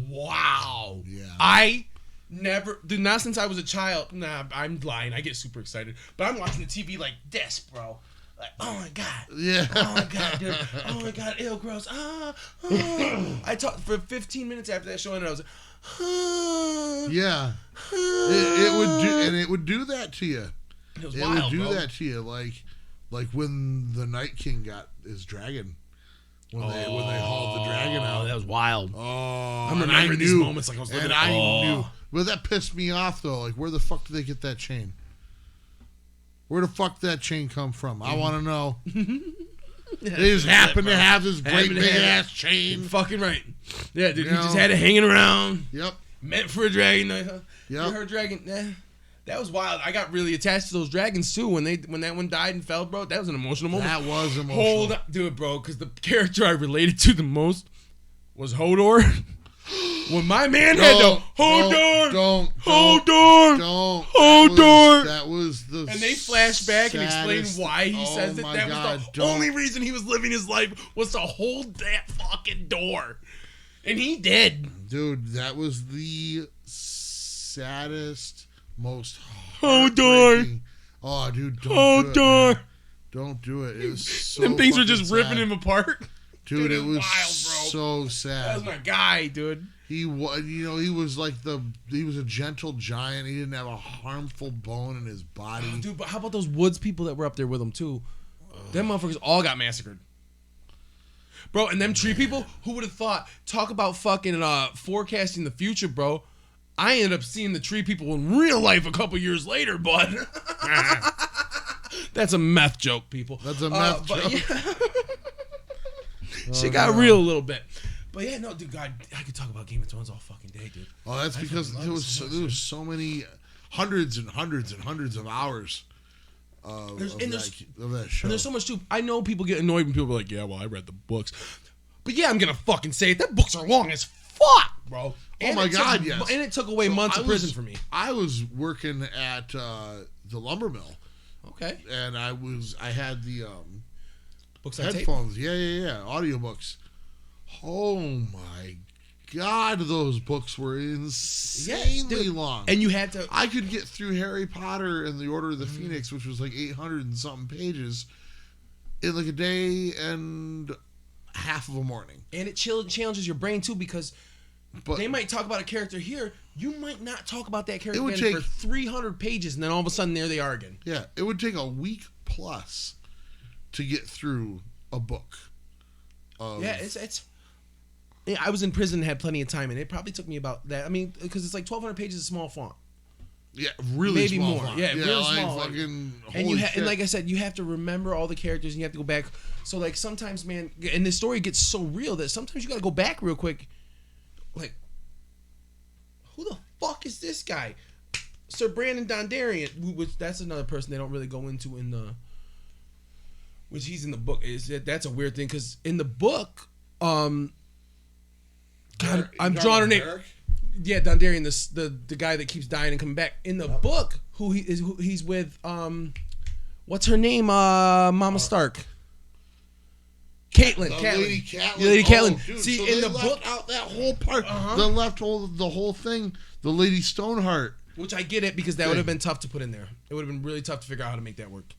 Wow. yeah. I never, dude, not since I was a child. Nah, I'm lying. I get super excited, but I'm watching the TV like this, bro. Like, oh my god. Yeah. Oh my god, dude. Oh my god, ew, gross. I talked for 15 minutes after that show, and I was like, Yeah. It would do that to you. It was It wild, would do bro. that to you, like when the Night King got his dragon. When they hauled the dragon out. That was wild. Oh, I'm and remembering I these knew- moments like I was living and it. I Oh. knew. But that pissed me off though. Like, where the fuck did they get that chain? Where the fuck did that chain come from? I want to know. They just happened to have this great Happened to big have it. ass chain. You're fucking right. Yeah, dude, You he just know? had it hanging around. Yep. Meant for a dragon. Yep. You Yep. heard dragon? That was wild. I got really attached to those dragons too. When that one died and fell, bro, that was an emotional moment. That was emotional. Hold on, do it, bro, because the character I related to the most was Hodor. When my man had to Hodor, Hodor. That was the. And they flash back and explain saddest- why he oh says it. my That God, was the don't. only reason he was living his life was to hold that fucking door. And he did. Dude, that was the saddest, most Hodor. heartbreaking- Oh, dude, don't do it. Hodor. Man. Don't do it. It was so. Them things were fucking just ripping sad. him apart. Dude, it was wild, bro. so That sad. was my guy, dude. He was, he was like he was a gentle giant. He didn't have a harmful bone in his body. Dude, but how about those woods people that were up there with him too? Them motherfuckers all got massacred. Bro, and them tree people, who would have thought? Talk about fucking forecasting the future, bro. I ended up seeing the tree people in real life a couple years later, bud. That's a meth joke, people. That's a meth but joke. Yeah. Shit got real a little bit. But yeah, no, dude, God, I could talk about Game of Thrones all fucking day, dude. Oh, that's because fucking there love was it so much, there was so many hundreds and hundreds and hundreds of hours of There's that show. And there's so much too. I know people get annoyed when people are like, "Yeah, well, I read the books," but yeah, I'm gonna fucking say it. That books are long as fuck, bro. And my it God, took, yes. And it took away months of prison for me. I was working at the lumber mill, Okay, and I had the books on tape. headphones. Yeah, audiobooks. Oh my God, those books were insanely dude. long. And you had to. I could get through Harry Potter and the Order of the Phoenix, which was like 800 and something pages, in like a day and half of a morning. And it challenges your brain too, because But they might talk about a character here. You might not talk about that character It would again take- for 300 pages, and then all of a sudden there they are again. yeah, it would take a week plus to get through a book. Yeah, it's. Yeah, I was in prison and had plenty of time, and it probably took me about that. I mean, because it's like 1,200 pages of small font. Yeah, really maybe small more. font. Yeah, really like small. Fucking, And holy shit. and like I said, you have to remember all the characters, and you have to go back. So like sometimes, man, and the story gets so real that sometimes you got to go back real quick. Like, who the fuck is this guy? Sir Brandon Dondarrion, which that's another person they don't really go into in the, which he's in the book. That's a weird thing because in the book, God, I'm drawing her name. Beric? Yeah, Dondarrion, the guy that keeps dying and coming back. In the book, who he's with, what's her name? Mama Stark. Caitlyn. Lady Catelyn. Lady Catelyn. Oh, dude, See, so in they the left book, out that whole part. They left the whole thing. The Lady Stoneheart. which I get it because that would have been tough to put in there. It would have been really tough to figure out how to make that work.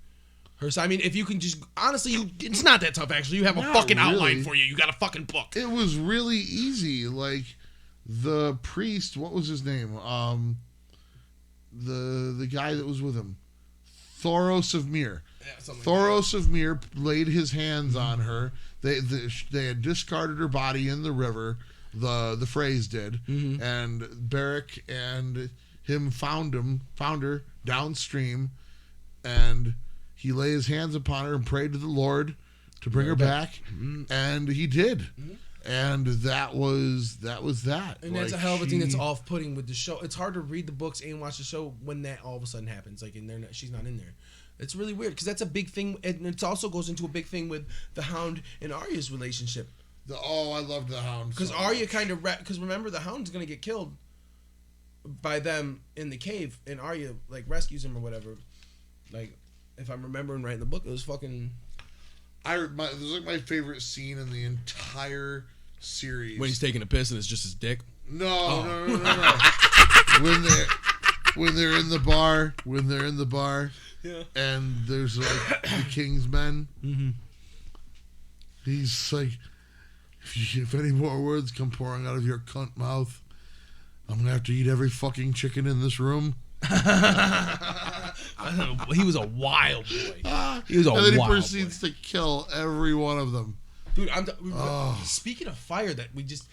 I mean, if you can just honestly, it's not that tough. Actually, you have a Not fucking really. outline for you. You got a fucking book. It was really easy. Like the priest, what was his name? The guy that was with him, Thoros of Myr. Yeah, Thoros of Myr laid his hands on her. They had discarded her body in the river. The Freys did, and Beric and him found her downstream, and he laid his hands upon her and prayed to the Lord to bring her back, and he did. And that was that. And that's a hell of a thing that's off-putting with the show. It's hard to read the books and watch the show when that all of a sudden happens. Like, she's not in there. It's really weird because that's a big thing, and it also goes into a big thing with the Hound and Arya's relationship. I loved the Hound. Because Arya kind of because remember the Hound's gonna get killed by them in the cave, and Arya like rescues him or whatever. Like, if I'm remembering right in the book, it was fucking. This is like my favorite scene in the entire series. When he's taking a piss and it's just his dick. No. when they're in the bar, yeah, and there's like the King's men. Mm-hmm. He's like, if any more words come pouring out of your cunt mouth, I'm gonna have to eat every fucking chicken in this room. He was a wild boy. He was a wild boy. And then he proceeds to kill every one of them. Dude, speaking of fire, that we just...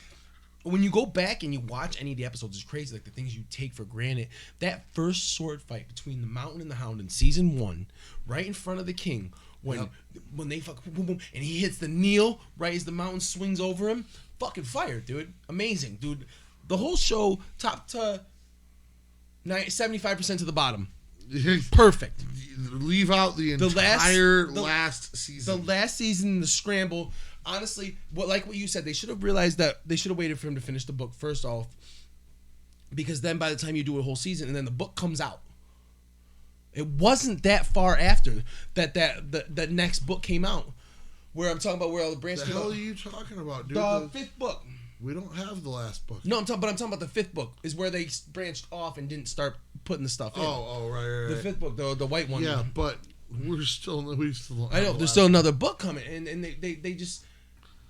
When you go back and you watch any of the episodes, it's crazy, like the things you take for granted. That first sword fight between the Mountain and the Hound in season 1, right in front of the King, when they fucking boom, boom, boom, and he hits the kneel right as the Mountain swings over him. Fucking fire, dude. Amazing, dude. The whole show, top to 75% to the bottom. Perfect. Leave out the entire last season. The last season, the scramble. Honestly, what you said, they should have realized that they should have waited for him to finish the book first off, because then by the time you do a whole season and then the book comes out, it wasn't that far after that the next book came out, where I'm talking about where all the branches. The hell are you talking about, dude? The fifth book. We don't have the last book. No, I'm talking about the fifth book is where they branched off and didn't start putting the stuff in. Right. The fifth book, the white one. Yeah, but we still I know there's still another book coming, and they just.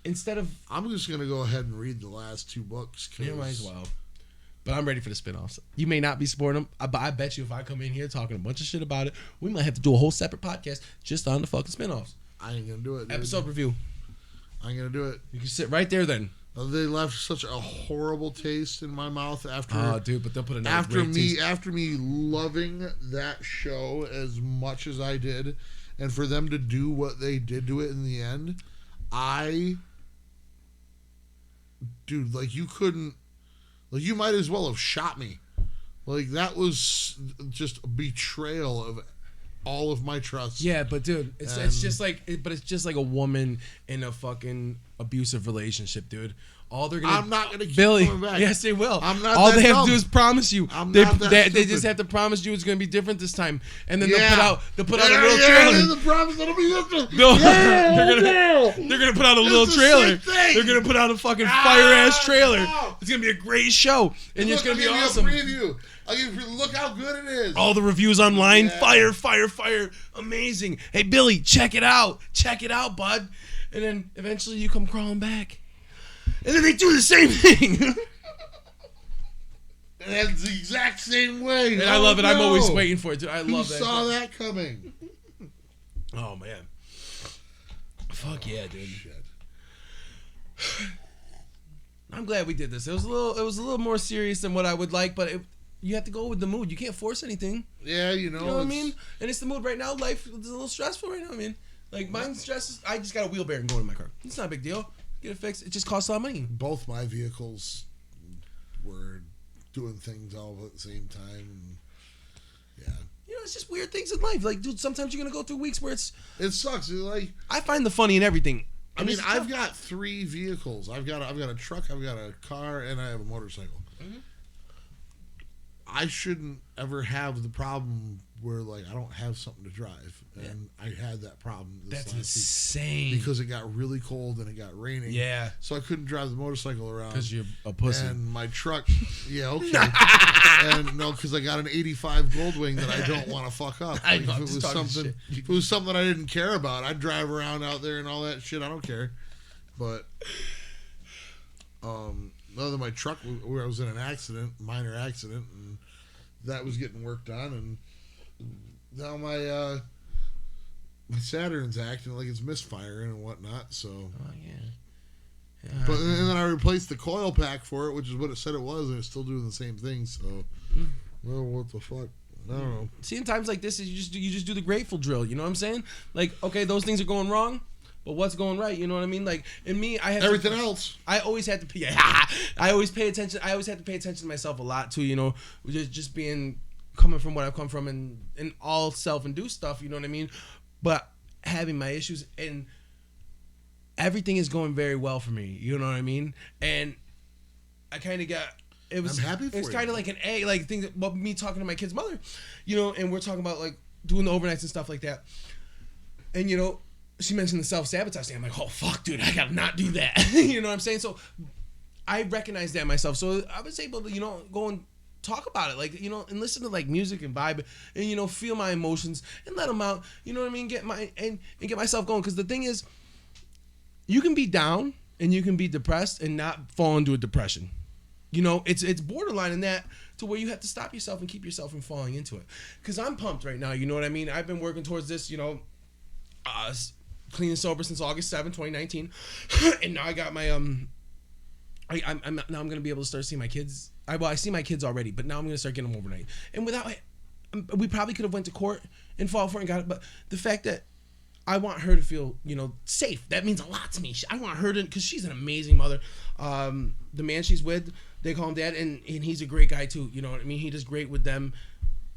Instead of... I'm just going to go ahead and read the last 2 books. You might as well. But I'm ready for the spinoffs. You may not be supporting them, but I bet you if I come in here talking a bunch of shit about it, we might have to do a whole separate podcast just on the fucking spinoffs. I ain't going to do it, dude. Episode review. I ain't going to do it. You can sit right there then. They left such a horrible taste in my mouth after... Oh, dude, but they'll put another after me loving that show as much as I did, and for them to do what they did to it in the end, Dude, like, you couldn't... Like, you might as well have shot me. Like, that was just a betrayal of all of my trust. Yeah, but, dude, it's just like a woman in a fucking abusive relationship, dude. I'm not gonna keep Billy, coming back. Yes, they will. I'm not. All that they have dumb. to do is promise you. They just have to promise you it's going to be different this time, and then they'll put out a little trailer. The promise it'll be different. They're gonna put out a little trailer. They're gonna put out a fucking fire ass trailer. It's gonna be a great show, and it's gonna be awesome. I'll give you, look how good it is. All the reviews online, fire, amazing. Hey Billy, check it out, bud. And then eventually you come crawling back. And then they do the same thing. And that's the exact same way. And I love it. I'm always waiting for it, dude. I love that. Who saw that coming? Oh, man. Fuck yeah, dude. Shit. I'm glad we did this. It was a little more serious than what I would like, but you have to go with the mood. You can't force anything. Yeah, You know what I mean? And it's the mood right now. Life is a little stressful right now. I mean, like mine's stress. I just got a wheel bearing going in my car. It's not a big deal. Get it fixed. It just costs a lot of money. Both my vehicles were doing things all at the same time. And yeah. You know, it's just weird things in life. Like, dude, sometimes you're gonna go through weeks where It sucks. It's like, I find the funny in everything. I mean, I've got 3 vehicles. I've got a truck, I've got a car, and I have a motorcycle. Mm-hmm. I shouldn't ever have the problem where like I don't have something to drive, and I had that problem. That's last insane. week because it got really cold and it got raining. Yeah, so I couldn't drive the motorcycle around because you're a pussy. And my truck, yeah, okay, and no, because I got an '85 Goldwing that I don't want to fuck up. I Like, know, if I'm it just was talking something, shit. if it was something I didn't care about, I'd drive around out there and all that shit. I don't care, but other than my truck, where I was in an accident, minor accident, and that was getting worked on, and now my Saturn's acting like it's misfiring and whatnot. So, Oh yeah. but and then I replaced the coil pack for it, which is what it said it was, and it's still doing the same thing. So, well, what the fuck? I don't know. See, in times like this, you just do the grateful drill. You know what I'm saying? Like, okay, those things are going wrong, but what's going right? You know what I mean? Like, in me, I have Everything else. I always had to pay. I always pay attention. I always had to pay attention to myself a lot too. You know, just being coming from what I've come from and all self-induced stuff. You know what I mean? But having my issues and everything is going very well for me. You know what I mean? And I kind of got. It was. I'm happy for It's you. kind of like an A, like things about me talking to my kid's mother, you know, and we're talking about like doing the overnights and stuff like that. And you know, she mentioned the self-sabotage thing. I'm like, oh fuck, dude, I gotta not do that. You know what I'm saying? So I recognize that myself. So I was able to, you know, go and talk about it, like, you know, and listen to like music and vibe, and you know, feel my emotions and let them out. You know what I mean? Get my and get myself going. Because the thing is, you can be down and you can be depressed and not fall into a depression. You know, it's borderline in that to where you have to stop yourself and keep yourself from falling into it. Because I'm pumped right now. You know what I mean? I've been working towards this, you know, clean and sober since August 7, 2019. And now I got my, I'm now I'm going to be able to start seeing my kids. I see my kids already, but now I'm going to start getting them overnight. And without, we probably could have went to court and fought for it and got it. But the fact that I want her to feel, you know, safe. That means a lot to me. I want her to, because she's an amazing mother. The man she's with, they call him dad, and he's a great guy too. You know what I mean? He does great with them.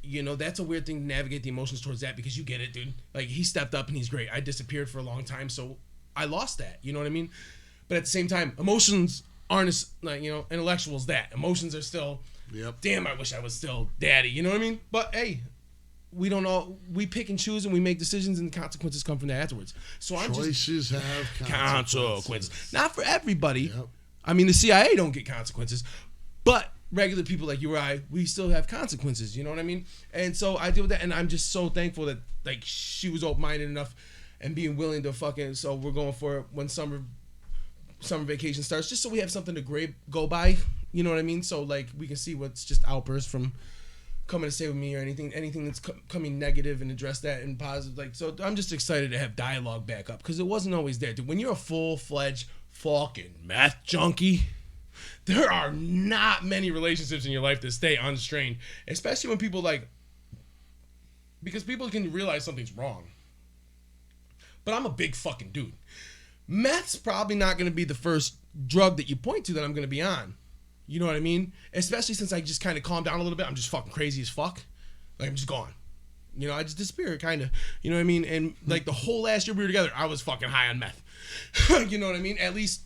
You know, that's a weird thing to navigate the emotions towards that, because you get it, dude. Like, he stepped up and he's great. I disappeared for a long time, so I lost that. You know what I mean? But at the same time, emotions aren't as, like, you know, intellectual as that. Emotions are still, damn, I wish I was still daddy. You know what I mean? But hey, we don't all, we pick and choose and we make decisions, and the consequences come from that afterwards. So I'm Choices just have consequences. Not for everybody. Yep. I mean, the CIA don't get consequences, but regular people like you or I, we still have consequences. You know what I mean? And so I deal with that, and I'm just so thankful that like she was open-minded enough and being willing to fucking. So we're going for it when summer vacation starts, just so we have something to go by. You know what I mean? So like we can see what's just outbursts from coming to stay with me or anything that's coming negative, and address that in positive. Like, so I'm just excited to have dialogue back up, because it wasn't always there. Dude, when you're a full-fledged fucking meth junkie, there are not many relationships in your life that stay unstrained, especially when people like, because people can realize something's wrong. But I'm a big fucking dude. Meth's probably not going to be the first drug that you point to that I'm going to be on. You know what I mean? Especially since I just kind of calmed down a little bit. I'm just fucking crazy as fuck. Like, I'm just gone. You know, I just disappear, kind of. You know what I mean? And like the whole last year we were together, I was fucking high on meth. You know what I mean? At least,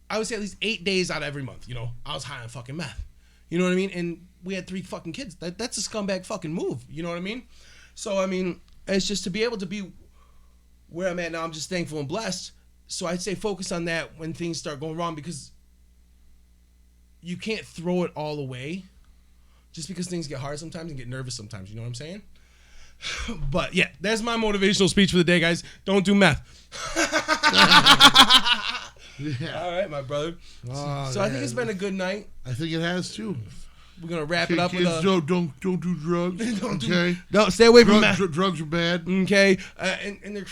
I would say at least 8 days out of every month, you know, I was high on fucking meth. You know what I mean? And we had 3 fucking kids. That's a scumbag fucking move. You know what I mean? So, I mean, it's just to be able to be where I'm at now, I'm just thankful and blessed. So I'd say focus on that when things start going wrong, because you can't throw it all away just because things get hard sometimes and get nervous sometimes. You know what I'm saying? But yeah, that's my motivational speech for the day, guys. Don't do meth. Yeah. All right, my brother. Oh, so I think it's been a good night. I think it has too. We're gonna wrap it up Kids, with a don't do drugs. Don't okay. Don't stay away from meth. Drugs are bad. Okay, and they're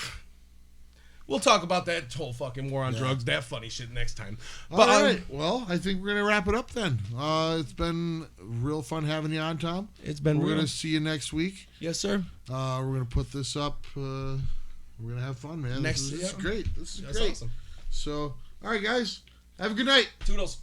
We'll talk about that whole fucking war on drugs, that funny shit next time. All But right. Well, I think we're going to wrap it up then. It's been real fun having you on, Tom. It's been We're real. going to see you next week. Yes, sir. We're going to put this up. We're going to have fun, man. This is great. This is That's great. awesome. So, all right, guys. Have a good night. Toodles.